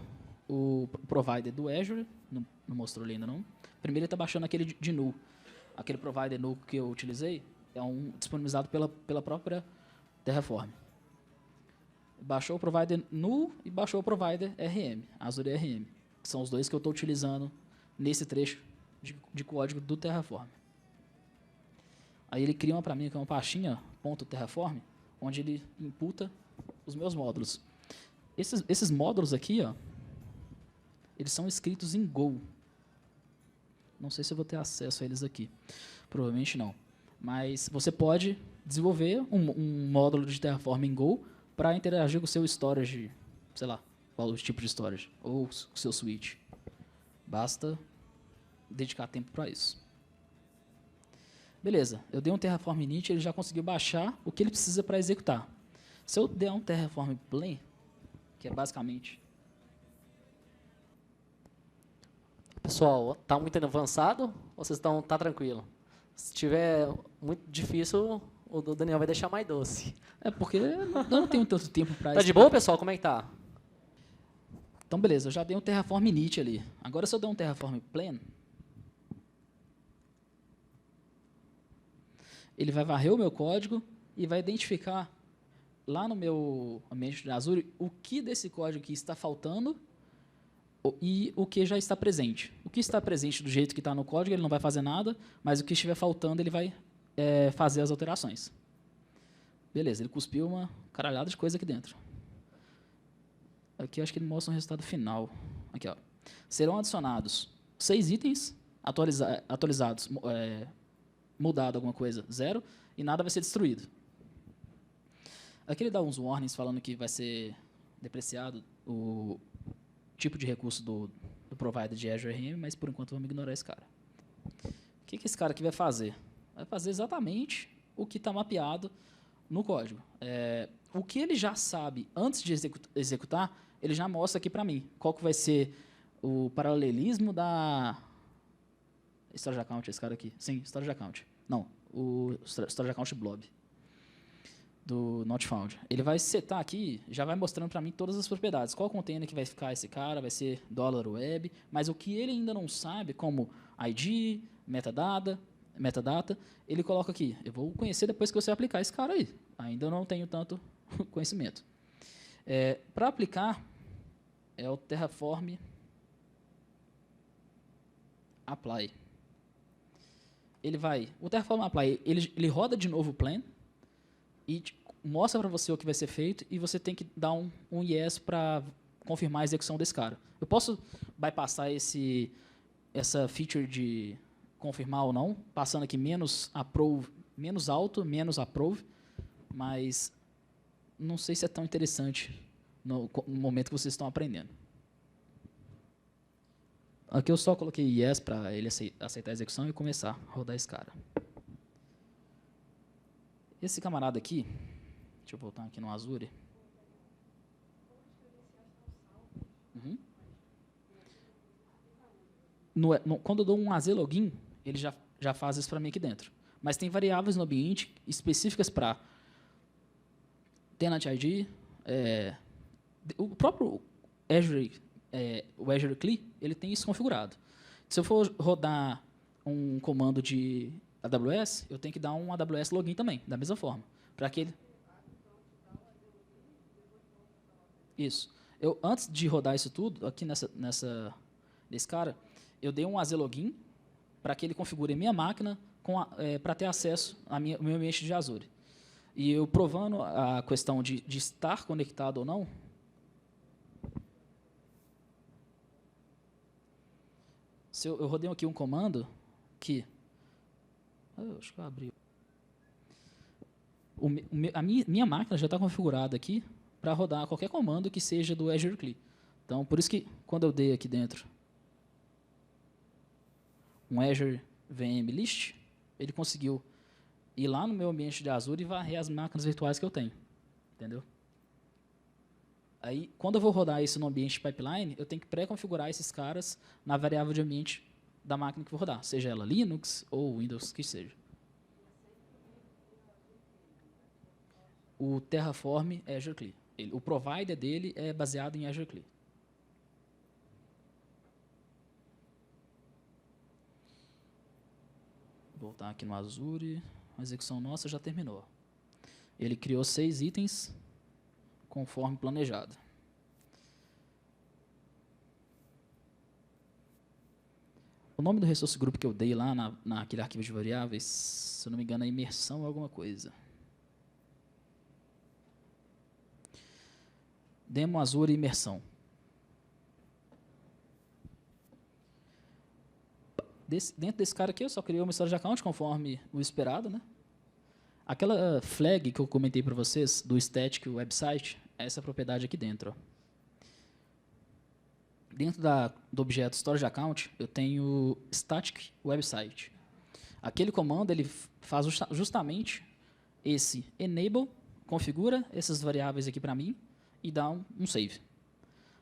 o provider do Azure, não mostrou ali ainda não. Primeiro ele está baixando aquele de null. Aquele provider null que eu utilizei é um disponibilizado pela própria Terraform. Baixou o provider null e baixou o provider RM, Azure RM, que são os dois que eu estou utilizando nesse trecho de código do Terraform. Aí ele cria para mim uma pastinha .terraform, onde ele imputa os meus módulos. Esses módulos aqui, ó, eles são escritos em Go. Não sei se eu vou ter acesso a eles aqui. Provavelmente não. Mas você pode desenvolver um módulo de Terraform em Go para interagir com o seu storage, sei lá, qual o tipo de storage, ou o seu switch. Basta dedicar tempo para isso. Beleza, eu dei um Terraform init, ele já conseguiu baixar o que ele precisa para executar. Se eu der um Terraform plain, que é basicamente... Pessoal, tá muito avançado ou vocês estão tranquilo? Se tiver muito difícil, o Daniel vai deixar mais doce. É porque eu não tenho tanto tempo para... Tá de boa, pessoal? Como é que tá? Então, beleza, eu já dei um Terraform init ali. Agora, se eu der um Terraform plain, ele vai varrer o meu código e vai identificar lá no meu ambiente de Azure o que desse código aqui está faltando e o que já está presente. O que está presente do jeito que está no código, ele não vai fazer nada, mas o que estiver faltando, ele vai fazer as alterações. Beleza, ele cuspiu uma caralhada de coisa aqui dentro. Aqui eu acho que ele mostra um resultado final. Aqui, ó. Serão adicionados 6 itens, atualizados, mudado alguma coisa, 0, e nada vai ser destruído. Aqui ele dá uns warnings falando que vai ser depreciado o tipo de recurso do provider de Azure RM, mas por enquanto vamos ignorar esse cara. O que esse cara aqui vai fazer? Vai fazer exatamente o que está mapeado no código. O que ele já sabe antes de executar, ele já mostra aqui para mim. Qual que vai ser o paralelismo da... Storage Account, esse cara aqui. Sim, Storage Account. Não, o Storage Account Blob do Not Found. Ele vai setar aqui, já vai mostrando para mim todas as propriedades. Qual container que vai ficar esse cara, vai ser $web, mas o que ele ainda não sabe, como ID, metadata, ele coloca aqui. Eu vou conhecer depois que você aplicar esse cara aí. Ainda não tenho tanto conhecimento. Para aplicar, é o Terraform Apply. O Terraform Apply, ele roda de novo o plan e mostra para você o que vai ser feito e você tem que dar um yes para confirmar a execução desse cara. Eu posso bypassar essa feature de confirmar ou não, passando aqui menos approve, menos alto, menos approve, mas não sei se é tão interessante no momento que vocês estão aprendendo. Aqui eu só coloquei yes para ele aceitar a execução e começar a rodar esse cara. Esse camarada aqui, deixa eu voltar aqui no Azure. Uhum. Quando eu dou um AZ login, ele já faz isso para mim aqui dentro. Mas tem variáveis no ambiente específicas para Tenant ID, o próprio Azure, o Azure CLI, ele tem isso configurado. Se eu for rodar um comando de AWS, eu tenho que dar um AWS login também, da mesma forma. Para aquele... Isso. Antes de rodar isso tudo, aqui nessa desse cara, eu dei um AZ Login para que ele configure a minha máquina para ter acesso ao meu ambiente de Azure. E eu provando a questão de estar conectado ou não, eu rodei aqui um comando que... acho que eu abri. A minha máquina já está configurada aqui para rodar qualquer comando que seja do Azure CLI. Então, por isso que quando eu dei aqui dentro um Azure VM List, ele conseguiu ir lá no meu ambiente de Azure e varrer as máquinas virtuais que eu tenho. Entendeu? Aí, quando eu vou rodar isso no ambiente pipeline, eu tenho que pré-configurar esses caras na variável de ambiente da máquina que eu vou rodar, seja ela Linux ou Windows, que seja. O Terraform é Azure CLI. O provider dele é baseado em Azure CLI. Vou voltar aqui no Azure. A execução nossa já terminou. Ele criou 6 itens conforme planejado. O nome do resource group que eu dei lá naquele arquivo de variáveis, se eu não me engano, é imersão ou alguma coisa. Demo Azure imersão. Dentro desse cara aqui, eu só criei uma história de account conforme o esperado, né? Aquela flag que eu comentei para vocês, do static website, é essa propriedade aqui dentro. Ó. Dentro do objeto storage account, eu tenho static website. Aquele comando ele faz justamente esse enable, configura essas variáveis aqui para mim e dá um save.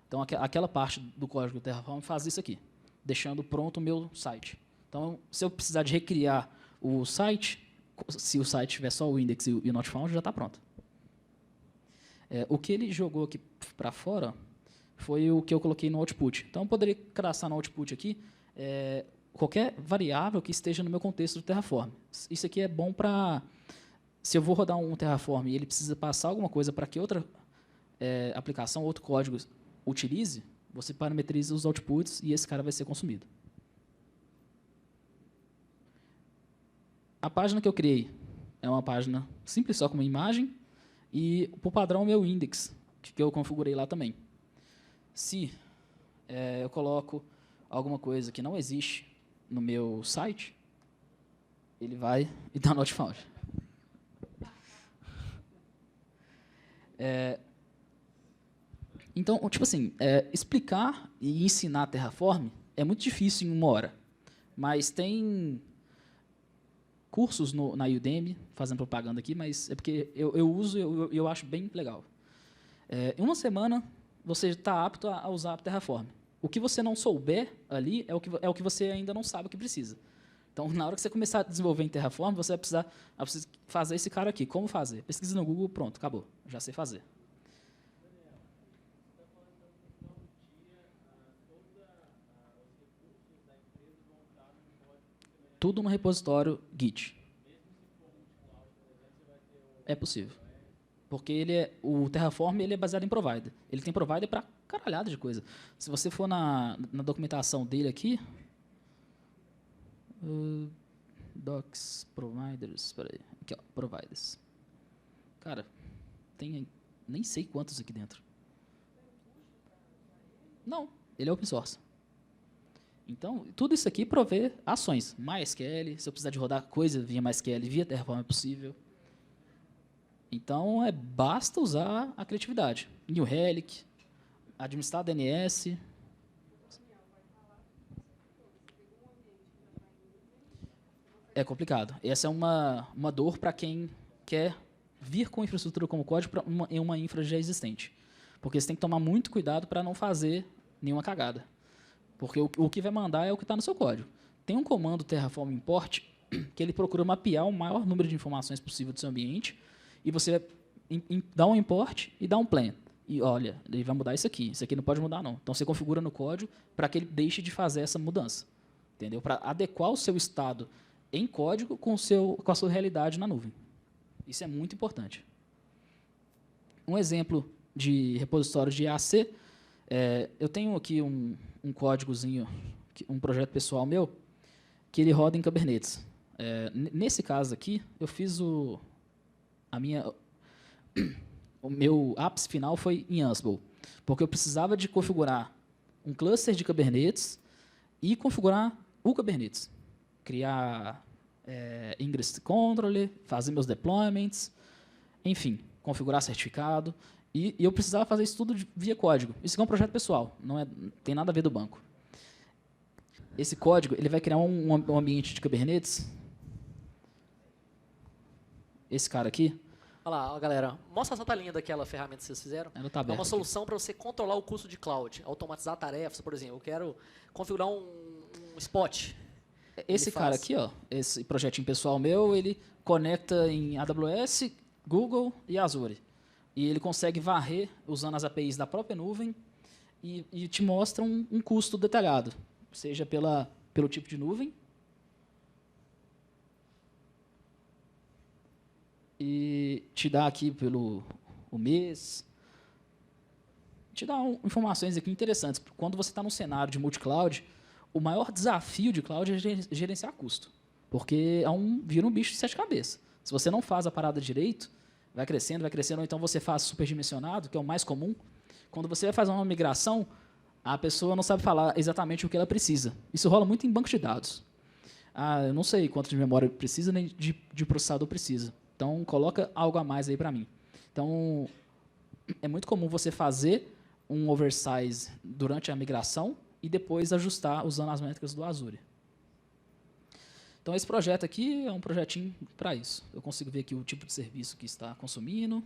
Então, aquela parte do código do Terraform faz isso aqui, deixando pronto o meu site. Então, se eu precisar de recriar o site, se o site tiver só o index e o not found, já está pronto. O que ele jogou aqui para fora foi o que eu coloquei no output. Então, eu poderia traçar no output aqui qualquer variável que esteja no meu contexto do Terraform. Isso aqui é bom para... Se eu vou rodar um Terraform e ele precisa passar alguma coisa para que outra aplicação, outro código utilize, você parametriza os outputs e esse cara vai ser consumido. A página que eu criei é uma página simples, só com uma imagem, e, por padrão, o meu index, que eu configurei lá também. Se eu coloco alguma coisa que não existe no meu site, ele vai e dá not found. Então, tipo assim, explicar e ensinar Terraform é muito difícil em 1 hora, mas tem cursos na Udemy, fazendo propaganda aqui, mas é porque eu uso e eu acho bem legal. Em 1 semana, você está apto a usar Terraform. O que você não souber ali é o que você ainda não sabe o que precisa. Então, na hora que você começar a desenvolver em Terraform, você vai precisar fazer esse cara aqui. Como fazer? Pesquisa no Google, pronto, acabou. Já sei fazer. Tudo no repositório Git. É possível. Porque o Terraform ele é baseado em provider. Ele tem provider para caralhada de coisa. Se você for na documentação dele aqui... docs, providers... Peraí, aqui, ó, providers. Cara, tem nem sei quantos aqui dentro. Não, ele é open source. Então, tudo isso aqui provê ações. MySQL, se eu precisar de rodar coisa via MySQL, via Terraform é possível. Então, basta usar a criatividade. New Relic, administrar DNS. É complicado. Essa é uma dor para quem quer vir com infraestrutura como código em uma infra já existente. Porque você tem que tomar muito cuidado para não fazer nenhuma cagada. Porque o que vai mandar é o que está no seu código. Tem um comando Terraform import que ele procura mapear o maior número de informações possível do seu ambiente e você dá um import e dá um plan. E olha, ele vai mudar isso aqui não pode mudar não. Então você configura no código para que ele deixe de fazer essa mudança. Entendeu? Para adequar o seu estado em código com a sua realidade na nuvem. Isso é muito importante. Um exemplo de repositório de IAC Eu tenho aqui um códigozinho, um projeto pessoal meu, que ele roda em Kubernetes. Nesse caso aqui, eu fiz o meu ápice final foi em Ansible, porque eu precisava de configurar um cluster de Kubernetes e configurar o Kubernetes. Criar ingress controller, fazer meus deployments, enfim, configurar certificado. E eu precisava fazer isso tudo via código. Isso aqui é um projeto pessoal, não tem nada a ver do banco. Esse código ele vai criar um ambiente de Kubernetes. Esse cara aqui. Olha lá, ó, galera. Mostra essa telinha daquela ferramenta que vocês fizeram. Ela tá É uma aberta solução para você controlar o custo de cloud, automatizar tarefas, por exemplo. Eu quero configurar um spot. Esse cara aqui, ó, esse projetinho pessoal meu, ele conecta em AWS, Google e Azure. E ele consegue varrer usando as APIs da própria nuvem e te mostra um custo detalhado, seja pelo tipo de nuvem e te dá aqui pelo o mês, te dá informações aqui interessantes. Quando você está num cenário de multi-cloud, o maior desafio de cloud é gerenciar custo, porque vira um bicho de 7 cabeças. Se você não faz a parada direito, vai crescendo, ou então você faz superdimensionado, que é o mais comum. Quando você vai fazer uma migração, a pessoa não sabe falar exatamente o que ela precisa. Isso rola muito em banco de dados. Eu não sei quanto de memória precisa, nem de processador precisa. Então, coloca algo a mais aí para mim. Então, é muito comum você fazer um oversize durante a migração e depois ajustar usando as métricas do Azure. Então, esse projeto aqui é um projetinho para isso. Eu consigo ver aqui o tipo de serviço que está consumindo.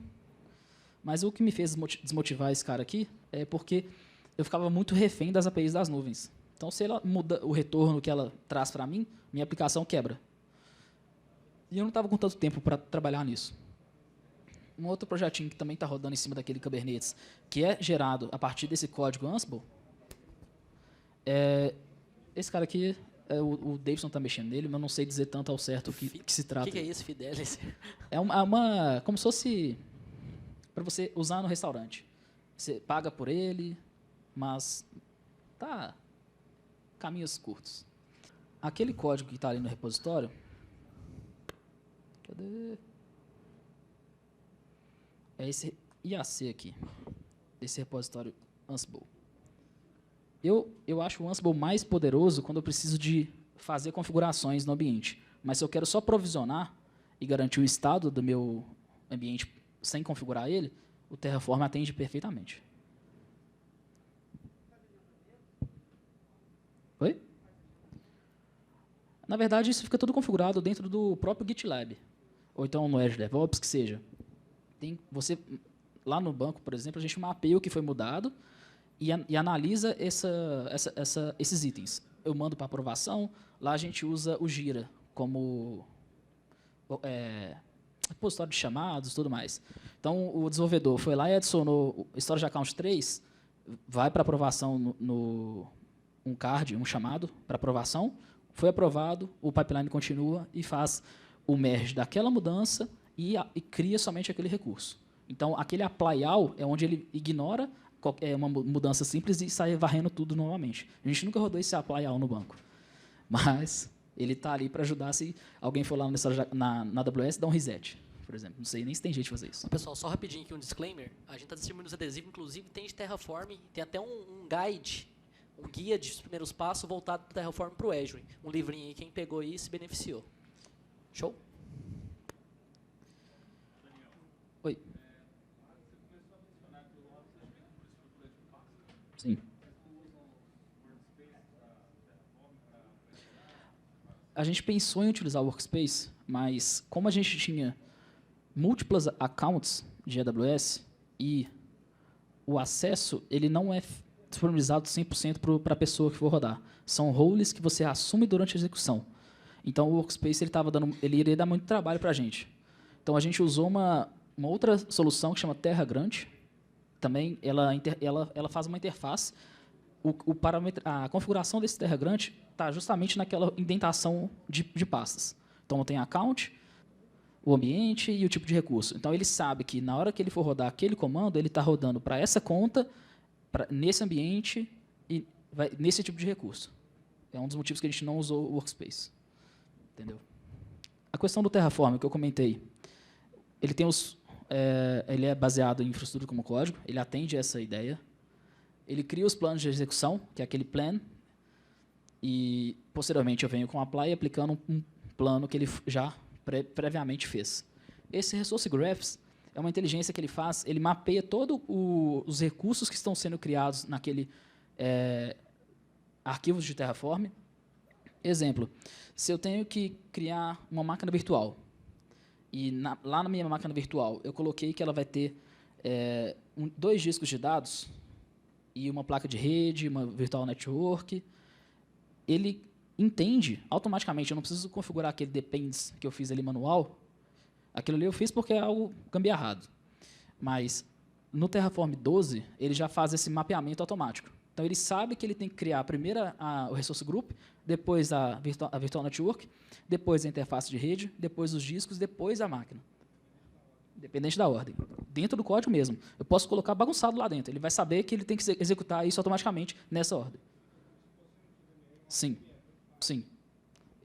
Mas o que me fez desmotivar esse cara aqui é porque eu ficava muito refém das APIs das nuvens. Então, se ela muda o retorno que ela traz para mim, minha aplicação quebra. E eu não estava com tanto tempo para trabalhar nisso. Um outro projetinho que também está rodando em cima daquele Kubernetes, que é gerado a partir desse código Ansible, esse cara aqui, o Davidson está mexendo nele, mas eu não sei dizer tanto ao certo o que se trata. O que é isso, Fidelis? Como se fosse para você usar no restaurante. Você paga por ele, mas tá caminhos curtos. Aquele código que está ali no repositório, cadê? É esse IAC aqui, esse repositório Ansible. Eu acho o Ansible mais poderoso quando eu preciso de fazer configurações no ambiente. Mas se eu quero só provisionar e garantir o estado do meu ambiente sem configurar ele, o Terraform atende perfeitamente. Oi? Na verdade, isso fica tudo configurado dentro do próprio GitLab. Ou então no Azure DevOps, que seja. Lá no banco, por exemplo, a gente mapeia o que foi mudado e analisa esses itens. Eu mando para aprovação, lá a gente usa o Jira como repositório de chamados e tudo mais. Então, o desenvolvedor foi lá e adicionou o Storage Account 3, vai para aprovação um card, um chamado para aprovação, foi aprovado, o pipeline continua e faz o merge daquela mudança e cria somente aquele recurso. Então, aquele apply all é onde ele ignora uma mudança simples e sai varrendo tudo novamente. A gente nunca rodou esse apply all no banco, mas ele está ali para ajudar se alguém for lá na AWS dar um reset, por exemplo. Não sei nem se tem jeito de fazer isso. Pessoal, só rapidinho aqui um disclaimer. A gente está distribuindo os adesivos, inclusive tem de Terraform, tem até um guide, um guia de primeiros passos voltado do Terraform para o Azure. Um livrinho aí, quem pegou aí se beneficiou. Show? Oi. Sim. A gente pensou em utilizar o Workspace, mas como a gente tinha múltiplas accounts de AWS e o acesso ele não é disponibilizado 100% para a pessoa que for rodar. São roles que você assume durante a execução. Então, o Workspace ele iria dar muito trabalho para a gente. Então, a gente usou uma outra solução que chama Terra Grant. Também ela faz uma interface. A configuração desse Terra Grant está justamente naquela indentação de pastas. Então, tem account, o ambiente e o tipo de recurso. Então, ele sabe que na hora que ele for rodar aquele comando, ele está rodando para essa conta nesse ambiente e nesse tipo de recurso. É um dos motivos que a gente não usou o Workspace. Entendeu? A questão do Terraform, que eu comentei, ele é baseado em infraestrutura como código, ele atende essa ideia. Ele cria os planos de execução, que é aquele plan, e, posteriormente, eu venho com o apply aplicando um plano que ele já previamente fez. Esse Resource Graphs é uma inteligência que ele faz, ele mapeia todos os recursos que estão sendo criados naquele arquivos de Terraform. Exemplo, se eu tenho que criar uma máquina virtual, e lá na minha máquina virtual eu coloquei que ela vai ter 2 discos de dados e uma placa de rede, uma virtual network, ele entende automaticamente, eu não preciso configurar aquele depends que eu fiz ali manual, aquilo ali eu fiz porque é algo gambiarrado. Mas no Terraform 12, ele já faz esse mapeamento automático. Então, ele sabe que ele tem que criar primeiro o Resource Group, depois a Virtual Network, depois a interface de rede, depois os discos, depois a máquina. Independente da ordem. Dentro do código mesmo. Eu posso colocar bagunçado lá dentro. Ele vai saber que ele tem que executar isso automaticamente nessa ordem. Sim. Sim.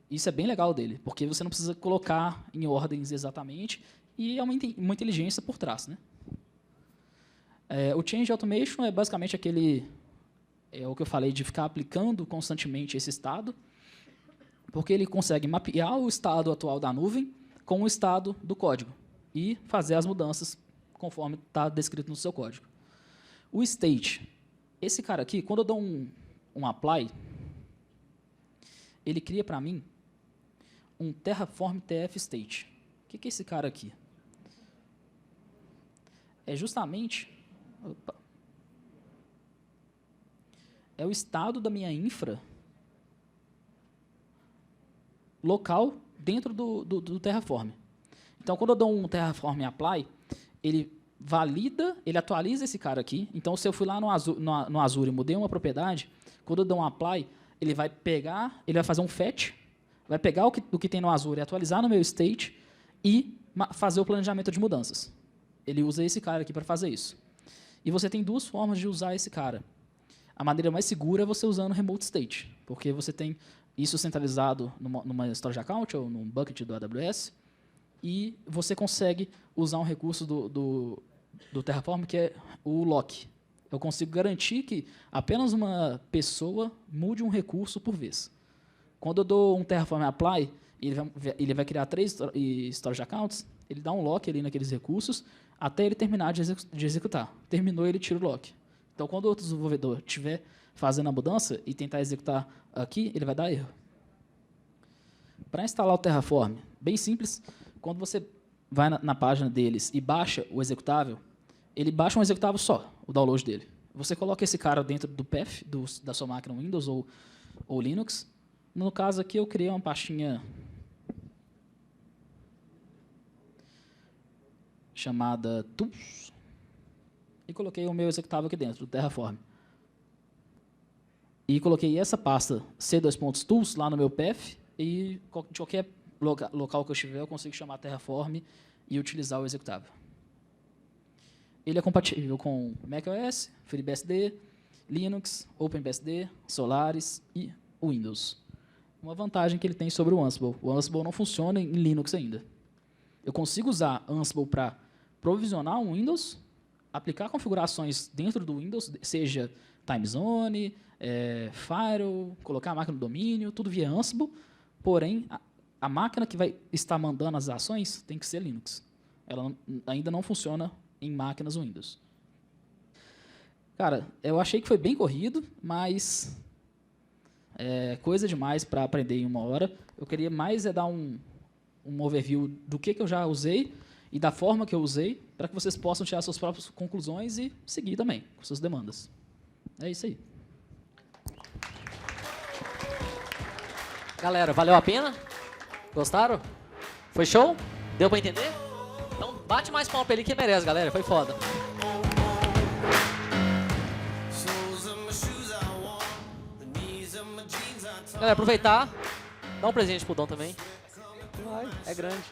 Isso é bem legal dele, porque você não precisa colocar em ordens exatamente e é uma inteligência por trás, né? O Change Automation é basicamente o que eu falei de ficar aplicando constantemente esse estado, porque ele consegue mapear o estado atual da nuvem com o estado do código e fazer as mudanças conforme está descrito no seu código. O state, esse cara aqui, quando eu dou um apply, ele cria para mim um Terraform TF state. O que é esse cara aqui? É justamente é o estado da minha infra local dentro do Terraform. Então, quando eu dou um Terraform apply, ele valida, ele atualiza esse cara aqui. Então, se eu fui lá no Azure e mudei uma propriedade, quando eu dou um apply, ele vai fazer um fetch, vai pegar o que tem no Azure e atualizar no meu state e fazer o planejamento de mudanças. Ele usa esse cara aqui para fazer isso. E você tem 2 formas de usar esse cara. A maneira mais segura é você usando Remote State, porque você tem isso centralizado numa storage account ou num bucket do AWS, e você consegue usar um recurso do Terraform, que é o lock. Eu consigo garantir que apenas uma pessoa mude um recurso por vez. Quando eu dou um Terraform apply, ele vai criar 3 storage accounts, ele dá um lock ali naqueles recursos, até ele terminar de executar. Terminou, ele tira o lock. Então, quando o outro desenvolvedor estiver fazendo a mudança e tentar executar aqui, ele vai dar erro. Para instalar o Terraform, bem simples, quando você vai na página deles e baixa o executável, ele baixa um executável só, o download dele. Você coloca esse cara dentro do path da sua máquina Windows ou Linux. No caso aqui, eu criei uma pastinha chamada Tools e coloquei o meu executável aqui dentro, do Terraform. E coloquei essa pasta c2.tools lá no meu path e de qualquer local que eu estiver, eu consigo chamar Terraform e utilizar o executável. Ele é compatível com macOS, FreeBSD, Linux, OpenBSD, Solaris e Windows. Uma vantagem que ele tem sobre o Ansible. O Ansible não funciona em Linux ainda. Eu consigo usar Ansible para provisionar um Windows, aplicar configurações dentro do Windows, seja time zone, firewall, colocar a máquina no domínio, tudo via Ansible, porém, a máquina que vai estar mandando as ações tem que ser Linux. Ela ainda não funciona em máquinas Windows. Cara, eu achei que foi bem corrido, mas é coisa demais para aprender em 1 hora. Eu queria mais dar um overview do que eu já usei e da forma que eu usei, para que vocês possam tirar suas próprias conclusões e seguir também com suas demandas. É isso aí. Galera, valeu a pena? Gostaram? Foi show? Deu para entender? Então bate mais palma pra ele que merece, galera. Foi foda. Galera, aproveitar, dá um presente pro Dom também. Vai, é grande.